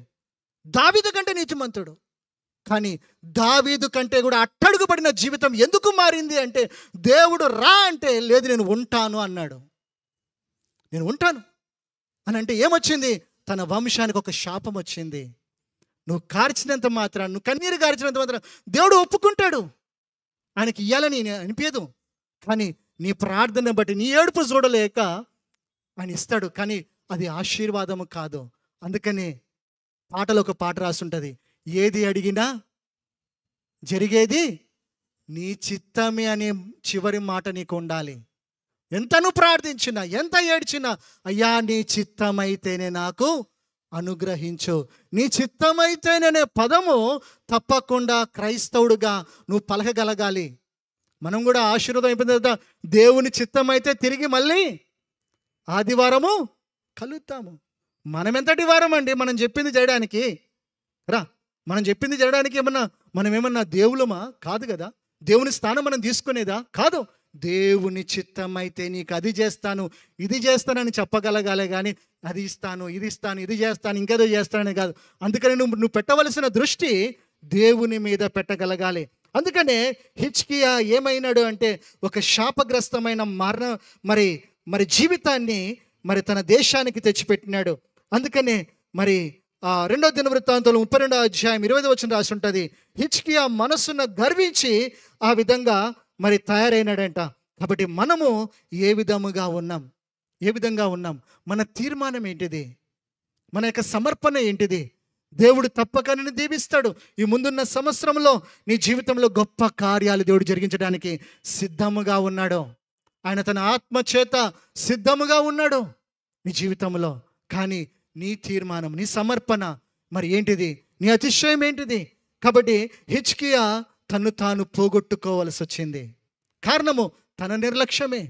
దావీదు కంటే నీతిమంతుడు. కానీ దావీదు కంటే కూడా అట్టడుగుపడిన జీవితం ఎందుకు మారింది అంటే, దేవుడు రా అంటే లేదు నేను ఉంటాను అన్నాడు. నేను ఉంటాను అని అంటే ఏమొచ్చింది? తన వంశానికి ఒక శాపం వచ్చింది. నువ్వు కార్చినంత మాత్రం, నువ్వు కన్నీరు కార్చినంత మాత్రం దేవుడు ఒప్పుకుంటాడు. ఆయనకి ఇయ్యాలని అనిపించదు. కానీ నీ ప్రార్థన బట్టి, నీ ఏడుపు చూడలేక ఆయన ఇస్తాడు. కానీ అది ఆశీర్వాదము కాదు. అందుకని పాటలో ఒక పాట రాసుంటుంది, ఏది అడిగినా జరిగేది నీ చిత్తమే అనే చివరి మాట నీకు ఉండాలి. ఎంత నువ్వు ప్రార్థించినా, ఎంత ఏడ్చినా, అయ్యా నీ చిత్తమైతేనే నాకు అనుగ్రహించు, నీ చిత్తమైతేనే పదము తప్పకుండా క్రైస్తవుడుగా నువ్వు పలకగలగాలి. మనం కూడా ఆశీర్వాదం అయిపోయిన తర్వాత దేవుని చిత్తమైతే తిరిగి మళ్ళీ ఆదివారము కలుద్దాము. మనం ఎంతటి వారం అండి మనం చెప్పింది చేయడానికి? రా, మనం చెప్పింది చేయడానికి మనం ఏమన్నా దేవులమా? కాదు కదా. దేవుని స్థానం మనం తీసుకునేదా? కాదు. దేవుని చిత్తమైతే నీకు అది చేస్తాను, ఇది చేస్తానని చెప్పగలగాలే కానీ అది ఇస్తాను, ఇది ఇస్తాను, ఇది చేస్తాను, ఇంకేదో చేస్తానని కాదు. అందుకని నువ్వు పెట్టవలసిన దృష్టి దేవుని మీద పెట్టగలగాలి. అందుకనే హిజ్కియా ఏమైనాడు అంటే, ఒక శాపగ్రస్తమైన మరి జీవితాన్ని మరి తన దేశానికి తెచ్చిపెట్టినాడు. అందుకనే మరి 2వ దినవృత్తాంతంలో 32వ అధ్యాయం 20వ వచనం రాసి ఉంటుంది, హిజ్కియా మనస్సున గర్వించి ఆ విధంగా మరి తయారైనాడంట. కాబట్టి మనము ఏ విధంగా ఉన్నాం? మన తీర్మానం ఏంటిది? మన యొక్క సమర్పణ ఏంటిది? దేవుడు తప్పక నిన్ను దీవిస్తాడు. ఈ ముందున్న సంవత్సరంలో నీ జీవితంలో గొప్ప కార్యాలు దేవుడు జరిగించడానికి సిద్ధముగా ఉన్నాడు. ఆయన తన ఆత్మ చేత సిద్ధముగా ఉన్నాడు నీ జీవితంలో. కానీ నీ తీర్మానం, నీ సమర్పణ మరి ఏంటిది? నీ అతిశయం ఏంటిది? కాబట్టి హిజ్కియా తను తాను పోగొట్టుకోవాల్సి వచ్చింది. కారణము తన నిర్లక్ష్యమే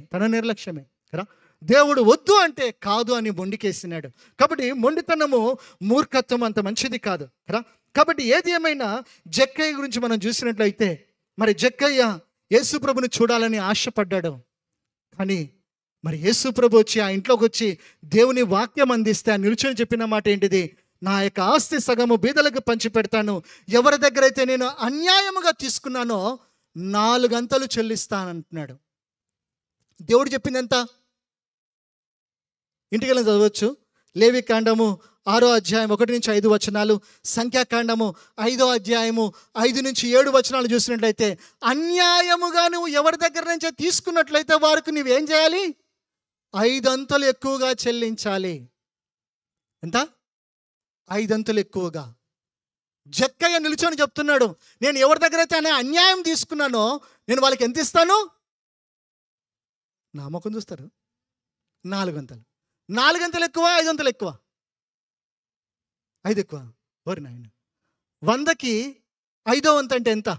కదా. దేవుడు వద్దు అంటే కాదు అని మొండికేసినాడు. కాబట్టి మొండితనము, మూర్ఖత్వం అంత మంచిది కాదు కదా. కాబట్టి ఏది ఏమైనా జక్కయ్య గురించి మనం చూసినట్లయితే, మరి జక్కయ్య యేసు ప్రభుని చూడాలని ఆశపడ్డాడు. కానీ మరి యేసు ప్రభు వచ్చి ఆ ఇంట్లోకి వచ్చి దేవుని వాక్యం అందిస్తే ఆ నిలుచుని చెప్పిన మాట ఏంటిది? నా యొక్క ఆస్తి సగము బీదలకు పంచి పెడతాను, ఎవరి దగ్గర అయితే నేను అన్యాయముగా తీసుకున్నానో 4 అంతలు చెల్లిస్తానంటున్నాడు. దేవుడు చెప్పింది ఎంత? ఇంటికి చదవచ్చు. లేవికాండము 6వ అధ్యాయం 1-5 వచనాలు, సంఖ్యాకాండము 5వ అధ్యాయము 5-7 వచనాలు చూసినట్లయితే, అన్యాయముగా నువ్వు ఎవరి దగ్గర నుంచే తీసుకున్నట్లయితే వారికి నువ్వేం చేయాలి? 5 అంతలు ఎక్కువగా చెల్లించాలి. ఎంత? 5 అంతలు ఎక్కువగా. జక్కయ్య నిలుచొని చెప్తున్నాడు, నేను ఎవరి దగ్గర అయితే అన్యాయం తీసుకున్నానో నేను వాళ్ళకి ఎంత ఇస్తాను? నామకం చూస్తారు. 4 అంతలు. 4 అంతలు ఎక్కువ, 5 అంతలు ఎక్కువ? 5 ఎక్కువ. ఓరి నాయన, 100కి 5వ వంతు అంటే ఎంత?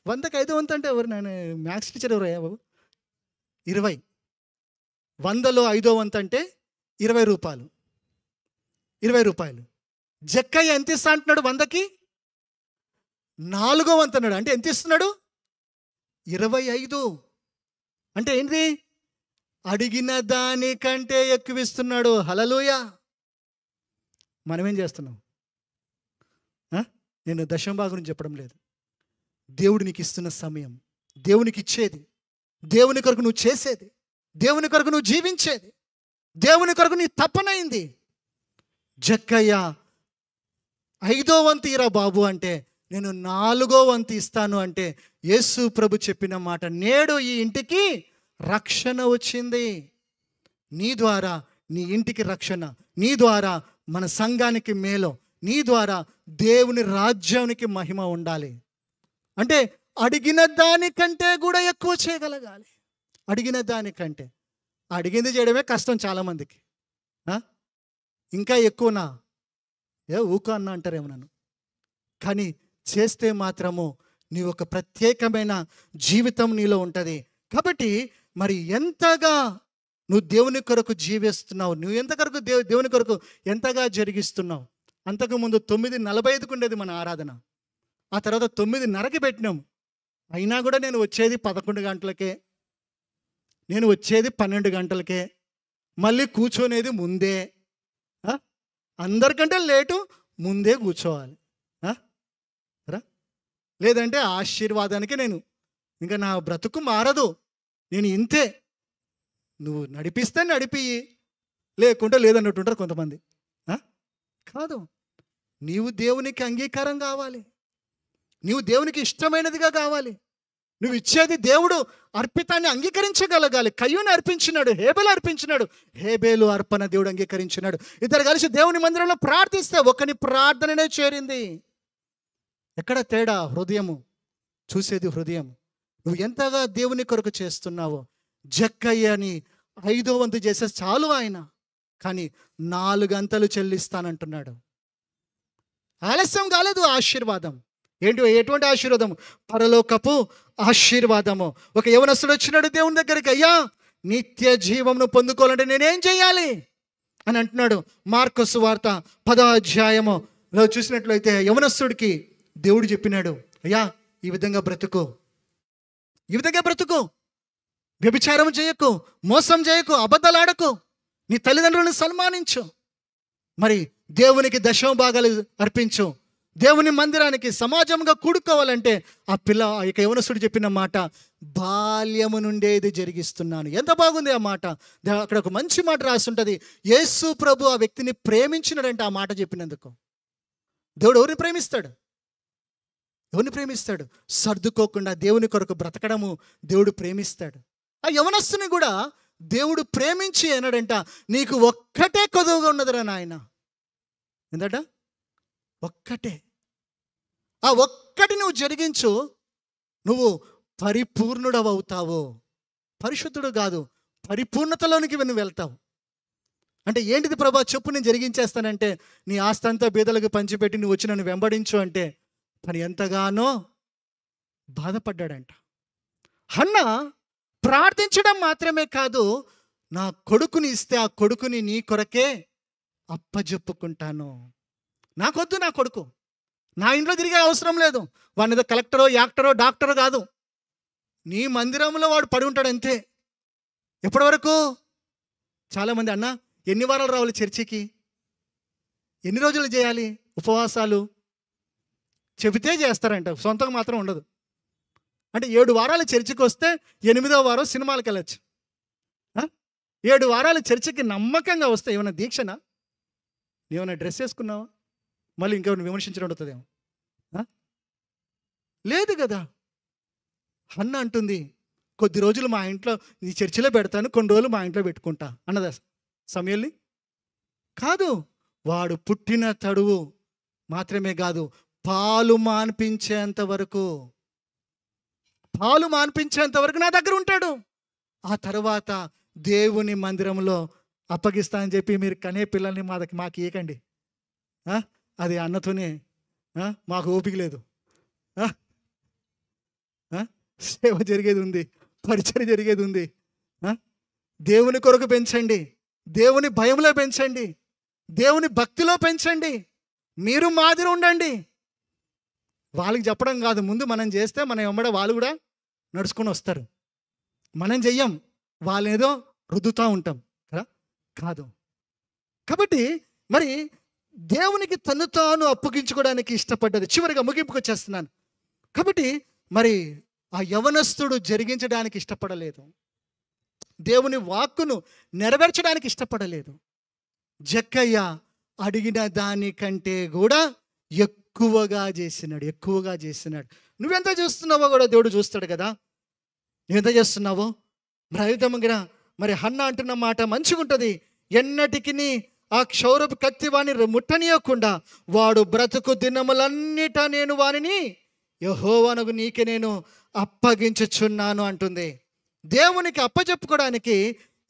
100కి 5వ వంతు అంటే ఎవరు నాయన? మ్యాథ్స్ టీచర్ ఎవరయ్యా బాబు? 20. 100లో 5వ వంతు అంటే 20 రూపాయలు. 20 రూపాయలు. జక్కయ్య ఎంత ఇస్తా అంటున్నాడు? 100కి 4వ వంతు అన్నాడు. అంటే ఎంత ఇస్తున్నాడు? 25. అంటే ఏంటి? అడిగిన దానికంటే ఎక్కువ ఇస్తున్నాడు. హల్లెలూయా. మనమేం చేస్తున్నాం? నేను దశంభాగం గురించి చెప్పడం లేదు. దేవుడు నీకు ఇస్తున్న సమయం, దేవునికి ఇచ్చేది, దేవుని కొరకు నువ్వు చేసేది, దేవుని కొరకు నువ్వు జీవించేది, దేవుని కొరకు నీ తప్పనైంది. జక్కయ్య 5వ వంతు ఇరా బాబు అంటే, నేను 4వ వంతు ఇస్తాను అంటే, యేసు ప్రభు చెప్పిన మాట, నేడు ఈ ఇంటికి రక్షణ వచ్చింది. నీ ద్వారా నీ ఇంటికి రక్షణ, నీ ద్వారా మన సంఘానికి మేలు, నీ ద్వారా దేవుని రాజ్యానికి మహిమ ఉండాలి. అంటే అడిగిన దానికంటే కూడా ఎక్కువ చేయగలగాలి. అడిగిన దానికంటే. అడిగింది చేయడమే కష్టం చాలామందికి. ఇంకా ఎక్కువనా? ఊక అన్న అంటారేమో నన్ను. కానీ చేస్తే మాత్రము నీ ఒక ప్రత్యేకమైన జీవితం నీలో ఉంటుంది. కాబట్టి మరి ఎంతగా నువ్వు దేవుని కొరకు జీవిస్తున్నావు, నువ్వు ఎంత కొరకు దేవుని కొరకు ఎంతగా జరిగిస్తున్నావు. అంతకుముందు 9:45కు ఉండేది మన ఆరాధన. ఆ తర్వాత 9:30కి పెట్టినాం. అయినా కూడా నేను వచ్చేది 11 గంటలకే, నేను వచ్చేది 12 గంటలకే, మళ్ళీ కూర్చొనేది ముందే. అందరికంటే లేటు ముందే కూర్చోవాలి. ఆ? రా. లేదంటే ఆశీర్వాదానికి నేను ఇంకా నా బ్రతుకు మారదు, నేను ఇంతే. నువ్వు నడిపిస్తే నడిపియి, లేకుంటే లేదన్నట్టు ఉంటారు కొంతమంది. ఆ? కాదు, నీవు దేవునికి అంగీకారం కావాలి, నీవు దేవునికి ఇష్టమైనదిగా కావాలి. నువ్వు ఇచ్చేది దేవుడు అర్పితాన్ని అంగీకరించగలగాలి. కయ్యూని అర్పించినాడు, హేబేలు అర్పించినాడు, హేబేలు అర్పణ దేవుడు అంగీకరించినాడు. ఇద్దరు కలిసి దేవుని మందిరంలో ప్రార్థిస్తే ఒకని ప్రార్థననే చేరింది. ఎక్కడ తేడా? హృదయము. చూసేది హృదయం. నువ్వు ఎంతగా దేవుని కొరకు చేస్తున్నావో. జక్కయ్యని 5వ వంతు చేసే చాలు ఆయన, కానీ 4 అంతలు చెల్లిస్తానంటున్నాడు. ఆలస్యం కాలేదు ఆశీర్వాదం. ఎటువంటి ఆశీర్వాదం? పరలోకపు ఆశీర్వాదము. ఒక యవనస్తుడు వచ్చినాడు దేవుని దగ్గరికి, అయ్యా నిత్య జీవమును పొందుకోవాలంటే నేనేం చేయాలి అని అంటున్నాడు. మార్కు సువార్త 10వ అధ్యాయములో చూసినట్లయితే యవనస్తుడికి దేవుడు చెప్పినాడు, అయ్యా ఈ విధంగా బ్రతుకు, ఈ విధంగా బ్రతుకు, వ్యభిచారం చేయకు, మోసం చేయకు, అబద్ధాలాడకు, నీ తల్లిదండ్రులను సన్మానించు, మరి దేవునికి 10వ భాగాలు అర్పించు, దేవుని మందిరానికి సమాజంగా కూడుకోవాలంటే ఆ ఇక యవనస్తుడు చెప్పిన మాట, బాల్యము నుండే ఇది జరిగిస్తున్నాను. ఎంత బాగుంది ఆ మాట. అక్కడ ఒక మంచి మాట రాసి ఉంటుంది. యేసు ప్రభు ఆ వ్యక్తిని ప్రేమించినాడంటే ఆ మాట చెప్పినందుకు. దేవుడు ఎవరిని ప్రేమిస్తాడు? ఎవరిని ప్రేమిస్తాడు? సర్దుకోకుండా దేవుని కొరకు బ్రతకడము దేవుడు ప్రేమిస్తాడు. ఆ యవనస్తుని కూడా దేవుడు ప్రేమించి అన్నాడంట, నీకు ఒక్కటే కొదువుగా ఉన్నదిరా నాయన. ఏంటట? ఒక్కటే. ఆ ఒక్కటి నువ్వు జరిగించు, నువ్వు పరిపూర్ణుడవవుతావు. పరిశుద్ధుడు కాదు, పరిపూర్ణతలోనికి నువ్వు వెళ్తావు. అంటే ఏంటిది ప్రభా చెప్పు, నేను జరిగించేస్తానంటే, నీ ఆస్తి అంతా బీదలకు పంచిపెట్టి నువ్వు వచ్చి నన్ను వెంబడించు అంటే తను ఎంతగానో బాధపడ్డాడంట. హన్న ప్రార్థించడం మాత్రమే కాదు, నా కొడుకుని ఇస్తే ఆ కొడుకుని నీ కొరకే అప్పజెప్పుకుంటాను. నాకొద్దు నా కొడుకు, నా ఇంట్లో తిరిగే అవసరం లేదు, వాడిని ఏదో కలెక్టరో యాక్టరో డాక్టరో కాదు, నీ మందిరంలో వాడు పడి ఉంటాడు అంతే. ఎప్పటి వరకు? చాలామంది, అన్న ఎన్ని వారాలు రావాలి చర్చికి, ఎన్ని రోజులు చేయాలి ఉపవాసాలు, చెబితే చేస్తారంట, సొంతంగా మాత్రం ఉండదు. అంటే 7 వారాలు చర్చికి వస్తే 8వ వారం సినిమాలకు వెళ్ళచ్చు. 7 వారాలు చర్చికి నమ్మకంగా వస్తే ఏమైనా దీక్షనా? ఏమైనా డ్రెస్ వేసుకున్నావా? మళ్ళీ ఇంకెవరిని విమర్శించడం అవుతుందేమో. లేదు కదా. అన్న అంటుంది, కొద్ది రోజులు మా ఇంట్లో ఈ చర్చిలో పెడతాను, కొన్ని రోజులు మా ఇంట్లో పెట్టుకుంటా అన్నదా సమయల్ని? కాదు, వాడు పుట్టిన తడువు మాత్రమే కాదు, పాలు మాన్పించేంత వరకు నా దగ్గర ఉంటాడు. ఆ తర్వాత దేవుని మందిరంలో అప్పగిస్తా అని చెప్పి మీరు కనే పిల్లల్ని మాకు ఇవ్వకండి. అది అన్నతోనే, మాకు ఓపిక లేదు. సేవ జరిగేది ఉంది, పరిచయం జరిగేది ఉంది. దేవుని కొరకు పెంచండి, దేవుని భయంలో పెంచండి, దేవుని భక్తిలో పెంచండి. మీరు మాదిరి ఉండండి. వాళ్ళకి చెప్పడం కాదు, ముందు మనం చేస్తే మనం వెంబడ వాళ్ళు కూడా నడుచుకొని వస్తారు. మనం చెయ్యం, వాళ్ళేదో రుద్దుతూ ఉంటాం కదా. కాదు. కాబట్టి మరి దేవునికి తను తాను అప్పగించుకోవడానికి ఇష్టపడ్డది. చివరిగా ముగింపుకు వచ్చేస్తున్నాను. కాబట్టి మరి ఆ యవనస్తుడు జరిగించడానికి ఇష్టపడలేదు, దేవుని వాక్కును నెరవేర్చడానికి ఇష్టపడలేదు. జక్కయ్య అడిగిన దానికంటే కూడా ఎక్కువగా చేసినాడు. నువ్వెంత చేస్తున్నావో కూడా దేవుడు చూస్తాడు కదా. నువ్వెంత చేస్తున్నావో. మరి హన్న అంటున్న మాట మంచిగా ఉంటుంది. ఎన్నటికి ఆ క్షౌరపు కత్తి వాణ్ణి ముట్టనీయకుండా వాడు బ్రతుకు దినములన్నిట నేను వానిని యెహోవానగు నీకే నేను అప్పగించుచున్నాను అంటుంది. దేవునికి అప్పచెప్పుకోవడానికి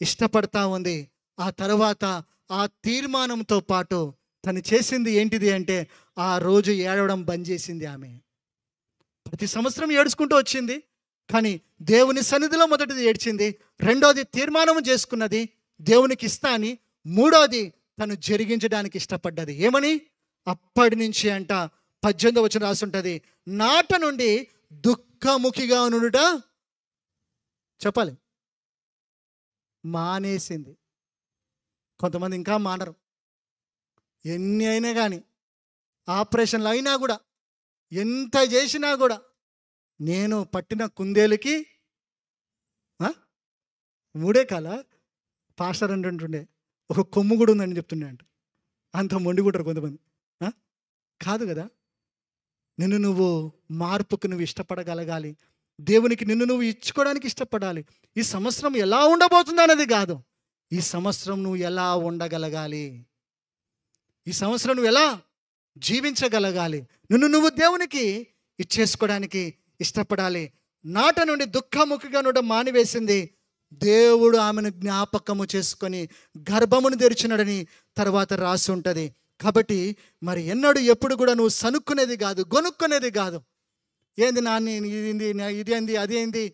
ఇష్టపడతా ఉంది. ఆ తర్వాత ఆ తీర్మానంతో పాటు తను చేసింది ఏంటిది అంటే, ఆ రోజు ఏడవడం బంద్ చేసింది. ఆమె ప్రతి సంవత్సరం ఏడుచుకుంటూ వచ్చింది, కానీ దేవుని సన్నిధిలో మొదటిది ఏడ్చింది, రెండోది తీర్మానం చేసుకున్నది దేవునికి ఇస్తా అని, మూడోది తను జరిగించడానికి ఇష్టపడ్డది. ఏమని? అప్పటి నుంచి అంట 18వ వచనం రాసి ఉంటుంది, నాట నుండి దుఃఖముఖిగా నుండుట చెప్పాలి మానేసింది. కొంతమంది ఇంకా మానరు. ఎన్ని అయినా కానీ, ఆపరేషన్లు అయినా కూడా, ఎంత చేసినా కూడా, నేను పట్టిన కుందేలుకి ఆ, మూడే కాల పాస్టర్ అంటుండే, ఒక కొమ్ము కూడా ఉందని చెప్తుండే అంట. అంత మొండి కూడా కొంతమంది. ఆ? కాదు కదా. నిన్ను నువ్వు మార్పుకు నువ్వు ఇష్టపడగలగాలి. దేవునికి నిన్ను నువ్వు ఇచ్చుకోవడానికి ఇష్టపడాలి. ఈ సంవత్సరం ఎలా ఉండబోతుంది అనేది కాదు, ఈ సంవత్సరం నువ్వు ఎలా ఉండగలగాలి, ఈ సంవత్సరం నువ్వు ఎలా జీవించగలగాలి, నిన్ను నువ్వు దేవునికి ఇచ్చేసుకోవడానికి ఇష్టపడాలి. నాట నుండి దుఃఖముఖిగా నుండి మానివేసింది, దేవుడు ఆమెను జ్ఞాపకము చేసుకొని గర్భమును తెరిచినాడని తర్వాత రాసి ఉంటుంది. కాబట్టి మరి ఎన్నడూ ఎప్పుడు కూడా నువ్వు సనుక్కునేది కాదు, గొనుక్కునేది కాదు. ఏంది నాన్న ఇది ఏంది, అది ఏంది,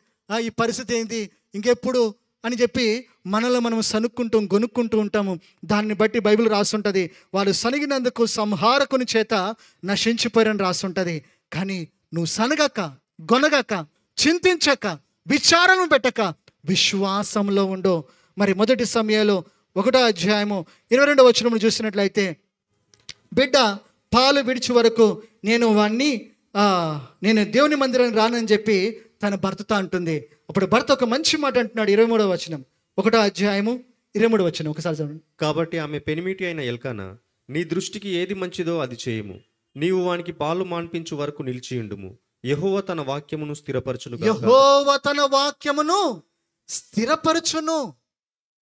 ఈ పరిస్థితి ఏంది, ఇంకెప్పుడు అని చెప్పి మనలో మనం సనుక్కుంటూ గొనుక్కుంటూ ఉంటాము. దాన్ని బట్టి బైబిల్ రాస్తుంటుంది, వాళ్ళు సనిగినందుకు సంహారకుని చేత నశించిపోయారని రాస్తుంటుంది. కానీ నువ్వు సనగక, గొనగక, చింతించక, విచారణ పెట్టక విశ్వాసంలో ఉండు. మరి మొదటి సమయంలో 1వ అధ్యాయము 22వ వచనమును చూసినట్లయితే, బిడ్డ పాలు విడిచి వరకు నేను దేవుని మందిరానికి రానని చెప్పి తన భర్తతో అంటుంది. అప్పుడు భర్త ఒక మంచి మాట అంటున్నాడు. 23వ వచనం, 1వ అధ్యాయము 23వ వచనం ఒకసారి చదవండి. కాబట్టి ఆమె పెనిమిటి అయిన ఎల్కానా, నీ దృష్టికి ఏది మంచిదో అది చేయుము. నీవు వానికి పాలు మాన్పించు వరకు నిలిచియుండుము. యెహోవా తన వాక్యమును స్థిరపరచును. యెహోవా తన వాక్యమును స్థిరపరచును.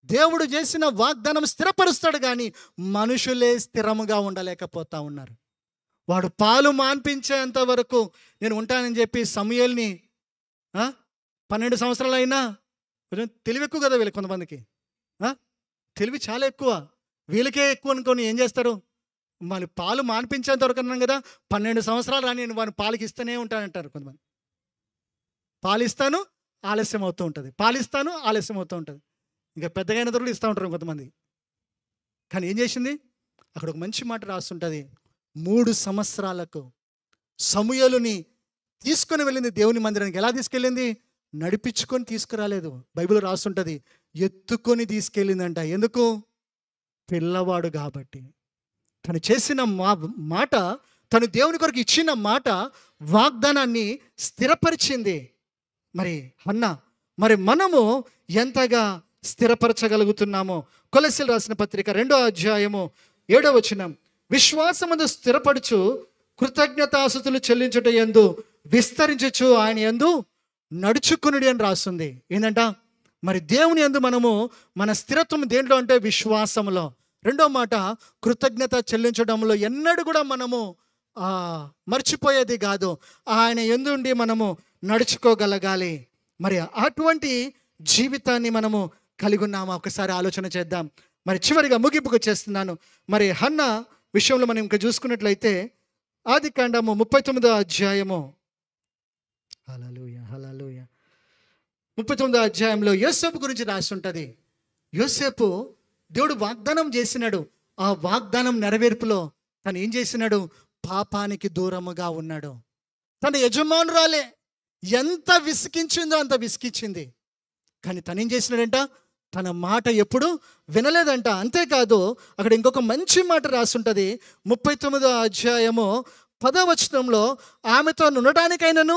దేవుడు చేసిన వాగ్దానం స్థిరపరుస్తాడు, కానీ మనుషులే స్థిరముగా ఉండలేకపోతా ఉన్నారు. వాడు పాలు మాన్పించేంత వరకు నేను ఉంటానని చెప్పి సమూయేలుని 12 సంవత్సరాలు అయినా, కొంచెం తెలివి ఎక్కువ కదా వీళ్ళకి, కొంతమందికి తెలివి చాలా ఎక్కువ, వీళ్ళకే ఎక్కువ అనుకొని ఏం చేస్తారు, మన పాలు మాన్పించేంత వరకు అన్నాం కదా, 12 సంవత్సరాలు రాని నేను వాడిని పాలకి ఇస్తూనే ఉంటానంటారు కొంతమంది. పాలిస్తాను ఆలస్యం అవుతూ ఉంటుంది, పాలిస్తాను ఆలస్యం అవుతూ ఉంటుంది. ఇంకా పెద్దగా అయిన తర్వాత ఇస్తూ ఉంటారు కొంతమంది. కానీ ఏం చేసింది, అక్కడ ఒక మంచి మాట రాస్తుంటుంది. 3 సంవత్సరాలకు సమూయేలుని తీసుకొని వెళ్ళింది దేవుని మందిరానికి. ఎలా తీసుకెళ్ళింది, నడిపించుకొని తీసుకురాలేదు. బైబిల్ రాస్తుంటుంది, ఎత్తుకొని తీసుకెళ్ళిందంట. ఎందుకు, పిల్లవాడు కాబట్టి. తను చేసిన మాట, తను దేవుని కొరకు ఇచ్చిన మాట, వాగ్దానాన్ని స్థిరపరిచింది. మరి హన్నా, మరి మనము ఎంతగా స్థిరపరచగలుగుతున్నామో. కొలస్సీయులకు రాసిన పత్రిక 2వ అధ్యాయము 7వ వచనం, విశ్వాసమందు స్థిరపడుచు కృతజ్ఞతాస్తుతులు చెల్లించుట యందు విస్తరించుచు ఆయన యందు నడుచుకునుడి అని రాస్తుంది. ఏంటంట, మరి దేవుని యందు మనము మన స్థిరత్వం దేంట్లో అంటే విశ్వాసంలో. రెండో మాట, కృతజ్ఞత చెల్లించడంలో ఎన్నడూ కూడా మనము మర్చిపోయేది కాదు. ఆయన యందు ఉండి మనము నడుచుకోగలగాలి. మరి అటువంటి జీవితాన్ని మనము కలిగి ఉన్నామా, ఒకసారి ఆలోచన చేద్దాం. మరి చివరిగా ముగింపుకు చేస్తున్నాను. మరి హన్నా విషయంలో మనం ఇంకా చూసుకున్నట్లయితే, ఆదికాండము 39వ అధ్యాయము, హల్లెలూయా హల్లెలూయా, 39వ అధ్యాయంలో యోసేపు గురించి రాసి ఉంటుంది. యోసేపు దేవుడు వాగ్దానం చేసినాడు, ఆ వాగ్దానం నెరవేర్పులో తను ఏం చేసినాడు, పాపానికి దూరముగా ఉన్నాడు. తన యజమానురాలే ఎంత విసిగించిందో అంత విసిగించింది, కానీ తను ఏం చేసినాడంట, తన మాట ఎప్పుడు వినలేదంట. అంతేకాదు అక్కడ ఇంకొక మంచి మాట రాసుంటుంది. 39వ అధ్యాయము 10వ వచనంలో, ఆమెతో ఉండటానికైనాను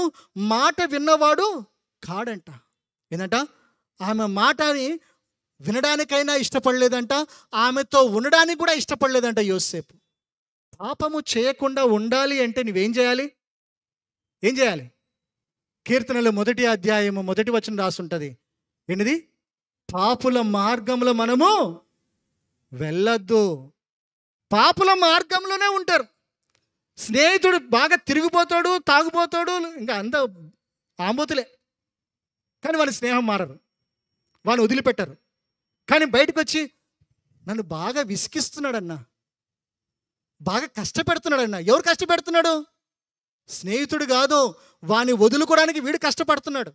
మాట విన్నవాడు కాడంట. ఏంటంట, ఆమె మాటని వినడానికైనా ఇష్టపడలేదంట, ఆమెతో ఉండడానికి కూడా ఇష్టపడలేదంట యోసేపు. పాపము చేయకుండా ఉండాలి అంటే నువ్వేం చేయాలి, ఏం చేయాలి? కీర్తనలు 1వ అధ్యాయము 1వ వచనం రాసుంటుంది. ఏంటిది, పాపుల మార్గంలో మనము వెళ్ళొద్దు. పాపుల మార్గంలోనే ఉంటారు. స్నేహితుడు బాగా తిరిగిపోతాడు, తాగుపోతాడు, ఇంకా అంత ఆంబోతులే, కానీ వాళ్ళ స్నేహం మారరు, వాళ్ళు వదిలిపెట్టరు. కానీ బయటకు వచ్చి నన్ను బాగా విసిగిస్తున్నాడన్నా, బాగా కష్టపెడుతున్నాడన్నా. ఎవరు కష్టపెడుతున్నాడు? స్నేహితుడు కాదు, వాని వదులుకోవడానికి వీడు కష్టపడుతున్నాడు.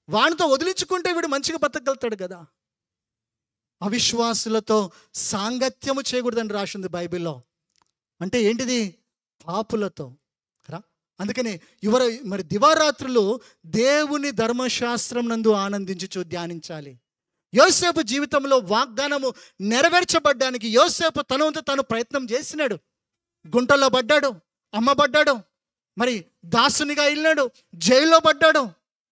వానితో వదిలించుకుంటే వీడు మంచిగా బతకగలుగుతాడు కదా. అవిశ్వాసులతో సాంగత్యము చేయకూడదని రాసింది బైబిల్లో. అంటే ఏంటిది, పాపులతో కదా. అందుకని మరి దివారాత్రులు దేవుని ధర్మశాస్త్రం నందు ఆనందించుచు ధ్యానించాలి. యోసేపు జీవితంలో వాగ్దానము నెరవేర్చబడ్డానికి యోసేపు తన వంతు తాను ప్రయత్నం చేసినాడు. గుంటల్లో పడ్డాడు, అమ్మబడ్డాడు, మరి దాసునిగా వెళ్ళాడు, జైల్లో పడ్డాడు.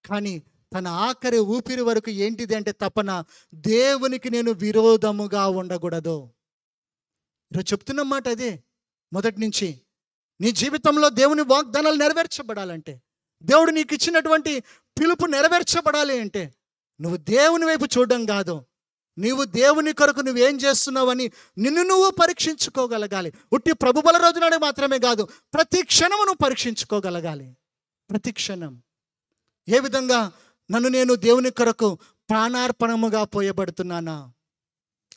కానీ తన ఆఖరి ఊపిరి వరకు ఏంటిది అంటే తపన, దేవునికి నేను విరోధముగా ఉండకూడదు. ఈరోజు చెప్తున్న మాట అదే. మొదటి నుంచి నీ జీవితంలో దేవుని వాగ్దానాలు నెరవేర్చబడాలంటే, దేవుడు నీకు ఇచ్చినటువంటి పిలుపు నెరవేర్చబడాలి అంటే, నువ్వు దేవుని వైపు చూడడం కాదు, నీవు దేవుని కొరకు నువ్వేం చేస్తున్నావని నిన్ను నువ్వు పరీక్షించుకోగలగాలి. ఉట్టి ప్రభు బల రోజునాడే మాత్రమే కాదు, ప్రతి క్షణము నువ్వు పరీక్షించుకోగలగాలి. ప్రతి క్షణం ఏ విధంగా నన్ను నేను దేవుని కొరకు ప్రాణార్పణముగా పోయబడుతున్నానా,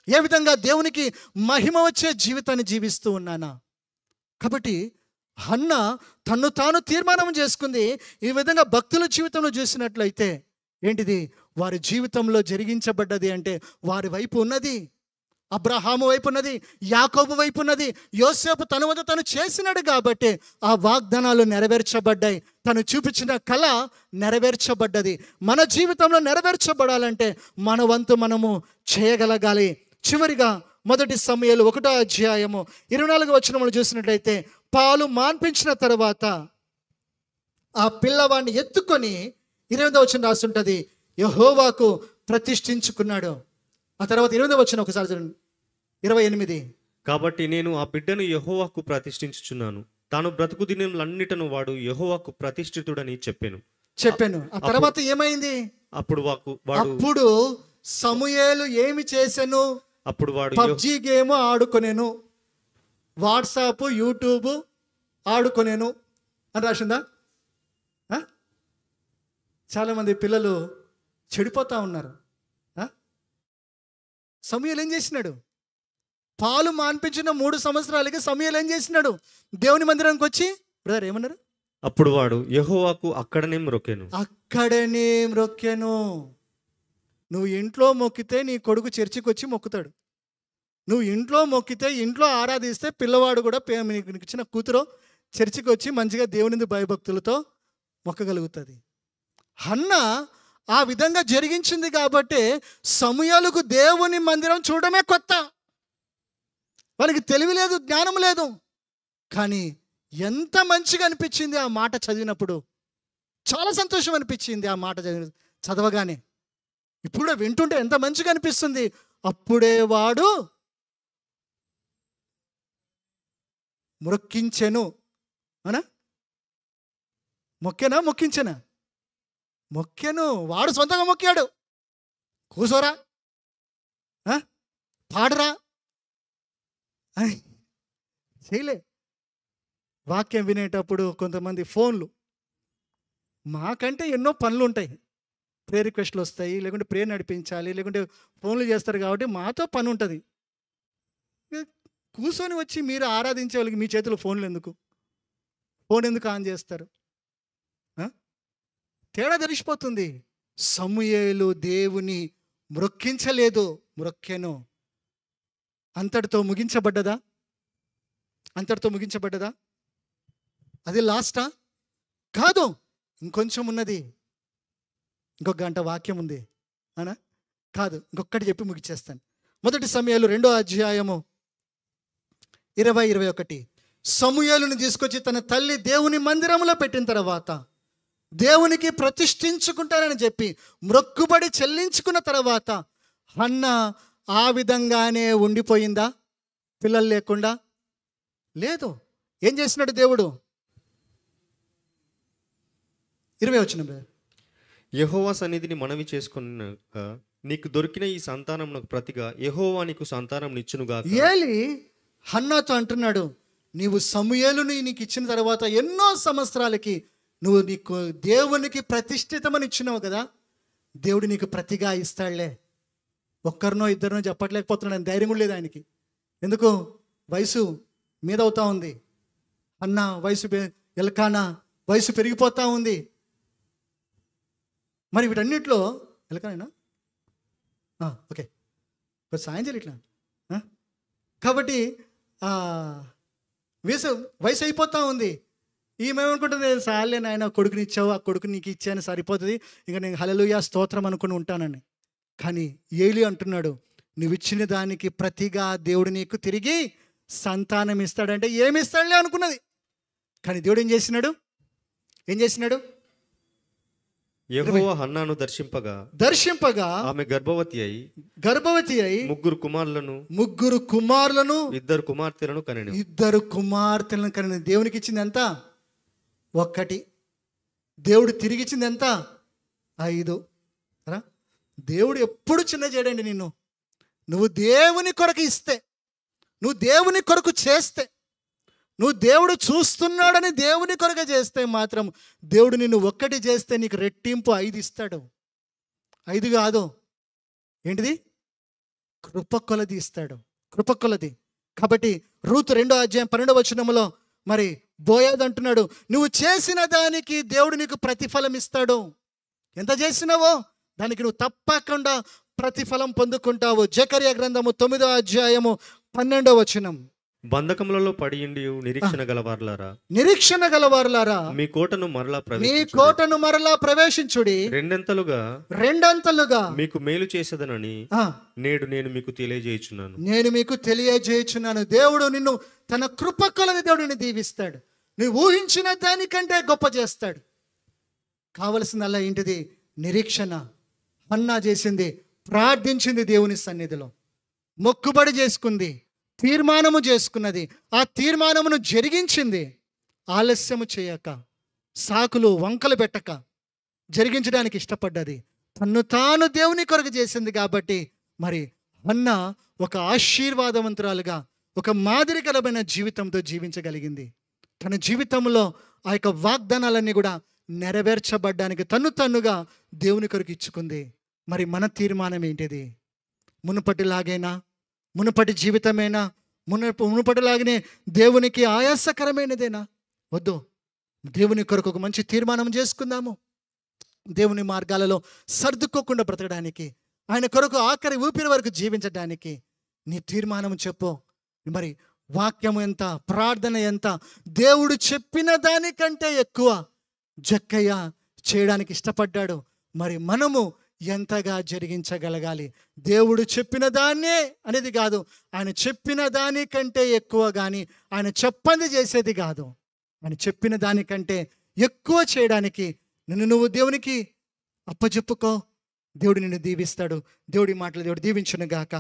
ఏ విధంగా దేవునికి మహిమ వచ్చే జీవితాన్ని జీవిస్తూ ఉన్నానా. కాబట్టి హన్న తన్ను తాను తీర్మానం చేసుకుంది. ఈ విధంగా భక్తుల జీవితంలో చూసినట్లయితే ఏంటిది, వారి జీవితంలో జరిగించబడ్డది అంటే వారి వైపు ఉన్నది, అబ్రహాము వైపు ఉన్నది, యాకోబు వైపు ఉన్నది. యోసేపు తన వద్ద తను చేసినాడు కాబట్టి ఆ వాగ్దానాలు నెరవేర్చబడ్డాయి. తను చూపించిన కళ నెరవేర్చబడ్డది. మన జీవితంలో నెరవేర్చబడాలంటే మన వంతు మనము చేయగలగాలి. చివరిగా మొదటి సమూయేలు 1వ అధ్యాయము 24వ వచనములు చూసినట్లయితే, పాలు మాన్పించిన తర్వాత ఆ పిల్లవాడిని ఎత్తుకొని 28వ వచనం రాస్తుంటది, యెహోవాకు ప్రతిష్ఠించుకున్నాడు. ఆ తర్వాత 28వ వచనం ఒకసారి చూడండి, 28. కాబట్టి నేను ఆ బిడ్డను యెహోవాకు ప్రతిష్ఠించుచున్నాను, తాను బ్రతుకు దినములన్నిటను వాడు యెహోవాకు ప్రతిష్ఠితుడని చెప్పాను. ఆ తర్వాత ఏమైంది? అప్పుడు సమూయేలు ఏమి చేశాను? వాడు పబ్జీ గేమ్ ఆడుకొనేను, వాట్సాప్ యూట్యూబ్ ఆడుకొనేను అని రాసిందా? చాలామంది పిల్లలు చెడిపోతూ ఉన్నారు. సమూయేలు ఏం చేసినాడు? పాలు మాన్పించిన 3 సంవత్సరాలకి సమూయేలు ఏం చేసినాడు? దేవుని మందిరానికి వచ్చి, బ్రదర్ ఏమన్నారు? అప్పుడు వాడు యెహోవాకు అక్కడనే మ్రొక్కెను. నువ్వు ఇంట్లో మొక్కితే నీ కొడుకు చర్చికి వచ్చి మొక్కుతాడు. నువ్వు ఇంట్లో మొక్కితే, ఇంట్లో ఆరాధిస్తే పిల్లవాడు కూడా నీకు ఇచ్చిన కూతురు చర్చికి వచ్చి మంచిగా దేవుని భయభక్తులతో మొక్కగలుగుతుంది. హన్న ఆ విధంగా జరిగించింది కాబట్టి సమూయేలుకు దేవుని మందిరం చూడడమే కొత్త. వాళ్ళకి తెలివి లేదు, జ్ఞానం లేదు. కానీ ఎంత మంచిగా అనిపించింది ఆ మాట చదివినప్పుడు. చాలా సంతోషం అనిపించింది ఆ మాట చదవగానే. ఇప్పుడు వింటుంటే ఎంత మంచిగా అనిపిస్తుంది. అప్పుడే వాడు మొక్కించెను అనా? మొక్కించెనా? మొక్కెను. వాడు సొంతంగా మొక్కాడు. కూసోరా, పాడరా అని చేయలే. వాక్యం వినేటప్పుడు కొంతమంది ఫోన్లు, మాకంటే ఎన్నో పనులు ఉంటాయి, ప్రేయర్ రిక్వెస్ట్లు వస్తాయి, లేకుంటే ప్రేయర్ నడిపించాలి, లేకుంటే ఫోన్లు చేస్తారు కాబట్టి మాతో పని ఉంటుంది. కూర్చొని వచ్చి మీరు ఆరాధించే వాళ్ళకి మీ చేతిలో ఫోన్లు ఎందుకు? ఫోన్ ఎందుకు ఆన్ చేస్తారు? తేడా తెలిసిపోతుంది. సమూయేలు దేవుని మ్రొక్కించలేదు, మ్రొక్కెను. అంతటితో ముగించబడ్డదా? అది లాస్టా? కాదు, ఇంకొంచెం ఉన్నది. ఇంకొక గంట వాక్యం ఉంది అనా? కాదు, ఇంకొకటి చెప్పి ముగిచేస్తాను. మొదటి సమూయేలు 2వ అధ్యాయము 20-21. సమూయేలుని తీసుకొచ్చి తన తల్లి దేవుని మందిరంలో పెట్టిన తర్వాత దేవునికి ప్రతిష్ఠించుకుంటానని చెప్పి మ్రొక్కుబడి చెల్లించుకున్న తర్వాత హన్న ఆ విధంగానే ఉండిపోయిందా? పిల్లలు లేకుండా? లేదు. ఏం చేసినాడు దేవుడు? 20 వచనం. యెహోవా సన్నిధిని మనవి చేసుకున్నాక నీకు దొరికిన ఈ సంతానమునకు ప్రతిగా యెహోవా నీకు సంతానం నిచ్చునుగాక. ఏలి హన్నాతో అంటున్నాడు, నీవు సమూయేలుని నీకు ఇచ్చిన తర్వాత ఎన్నో సంవత్సరాలకి నువ్వు నీకు దేవునికి ప్రతిష్ఠితమని ఇచ్చినావు కదా, దేవుడు నీకు ప్రతిగా ఇస్తాడులే. ఒక్కరినో ఇద్దరినో చెప్పట్లేకపోతున్నాడు, ధైర్యం కూడా లేదు ఆయనకి. ఎందుకు? వయసు మీద అవుతా ఉంది. అన్న వయసు, ఎల్కానా వయసు పెరిగిపోతూ ఉంది. మరి వీటన్నిటిలో ఎల్కానా ఓకే సాయంత్రం ఇట్లా. కాబట్టి వయసు అయిపోతూ ఉంది. ఈమెమనుకుంటుంది, సార్లే నాయన కొడుకుని ఇచ్చావు, ఆ కొడుకుని నీకు ఇచ్చాను సరిపోతుంది, ఇంకా నేను హల్లెలూయా స్తోత్రం అనుకుని ఉంటానని. కానీ ఏలి అంటున్నాడు, నువ్వు ఇచ్చిన దానికి ప్రతిగా దేవుడు నీకు తిరిగి సంతానం ఇస్తాడంటే ఏమి ఇస్తాడులే అనుకున్నది. కానీ దేవుడు ఏం చేసినాడు? యెహోవా హన్నాను దర్శింపగా ఆమె గర్భవతి అయి ముగ్గురు కుమారులను ఇద్దరు కుమార్తెలను కనెను. దేవునికి ఇచ్చింది ఎంత? ఒక్కటి. దేవుడు తిరిగి ఇచ్చింది ఎంత? 5. దేవుడు ఎప్పుడు చిన్న చేయడండి నిన్ను. నువ్వు దేవుని కొరకు ఇస్తే, నువ్వు దేవుని కొరకు చేస్తే, నువ్వు దేవుడు చూస్తున్నాడని దేవుని కొరకు చేస్తే మాత్రం దేవుడు నిన్ను ఒక్కటి చేస్తే నీకు రెట్టింపు 5 ఇస్తాడు. 5 కాదు, ఏంటిది? కృప కొలది ఇస్తాడు, కృప కొలది. కాబట్టి రూతు 2:12 మరి బోయాజు అంటున్నాడు, నువ్వు చేసిన దానికి దేవుడు నీకు ప్రతిఫలం ఇస్తాడు. ఎంత చేసినావో దానికి నువ్వు తప్పకుండా ప్రతిఫలం పొందుకుంటావు. జకర్యా గ్రంథము 9:12. బంధకములలో పడియుండి నిరీక్షణ గలవారులారా మీ కోటను మరలా ప్రవేశించుడి. రెండంతలుగా మీకు మేలు చేసేదనని నేడు నేను మీకు తెలియజేయుచున్నాను. దేవుడు నిన్ను తన కృప కొలది దేవుడు నిన్ను దీవిస్తాడు. నువ్వు ఊహించిన దానికంటే గొప్ప చేస్తాడు. కావలసిందల్లా ఏంటిది? నిరీక్షణ. హన్నా చేసింది, ప్రార్థించింది, దేవుని సన్నిధిలో మొక్కుబడి చేసుకుంది, తీర్మానము చేసుకున్నది, ఆ తీర్మానమును జరిగించింది. ఆలస్యము చేయక, సాకులు వంకలు పెట్టక జరిగించడానికి ఇష్టపడ్డది. తన్ను తాను దేవుని కొరకు చేసింది కాబట్టి మరి హన్నా ఒక ఆశీర్వాదవంతురాలుగా, ఒక మాదిరికరమైన జీవితంతో జీవించగలిగింది. తన జీవితంలో ఆ యొక్క వాగ్దానాలన్నీ కూడా నెరవేర్చబడ్డానికి తన్నుగా దేవుని కొరకు ఇచ్చుకుంది. మరి మన తీర్మానం ఏంటిది? మునుపటి జీవితమేనా? మునుపటిలాగానే దేవునికి ఆయాసకరమైనదేనా? వద్దు. దేవుని కొరకు ఒక మంచి తీర్మానం చేసుకుందాము. దేవుని మార్గాలలో సర్దుకోకుండా బ్రతకడానికి, ఆయన కొరకు ఆఖరి ఊపిరి వరకు జీవించడానికి నీ తీర్మానం చెప్పు. మరి వాక్యం ఎంత, ప్రార్థన ఎంత, దేవుడు చెప్పిన దానికంటే ఎక్కువ జక్కయ్య చేయడానికి ఇష్టపడ్డాడు. మరి మనము ఎంతగా జరిగించగలగాలి? దేవుడు చెప్పిన దాన్నే అనేది కాదు, ఆయన చెప్పిన దానికంటే ఎక్కువ. కానీ ఆయన చెప్పంది చేసేది కాదు, ఆయన చెప్పిన దానికంటే ఎక్కువ చేయడానికి నువ్వు దేవునికి అప్పచెప్పుకో. దేవుడు నిన్ను దీవిస్తాడు. దేవుడి మాటలు దేవుడు దీవించును గాక.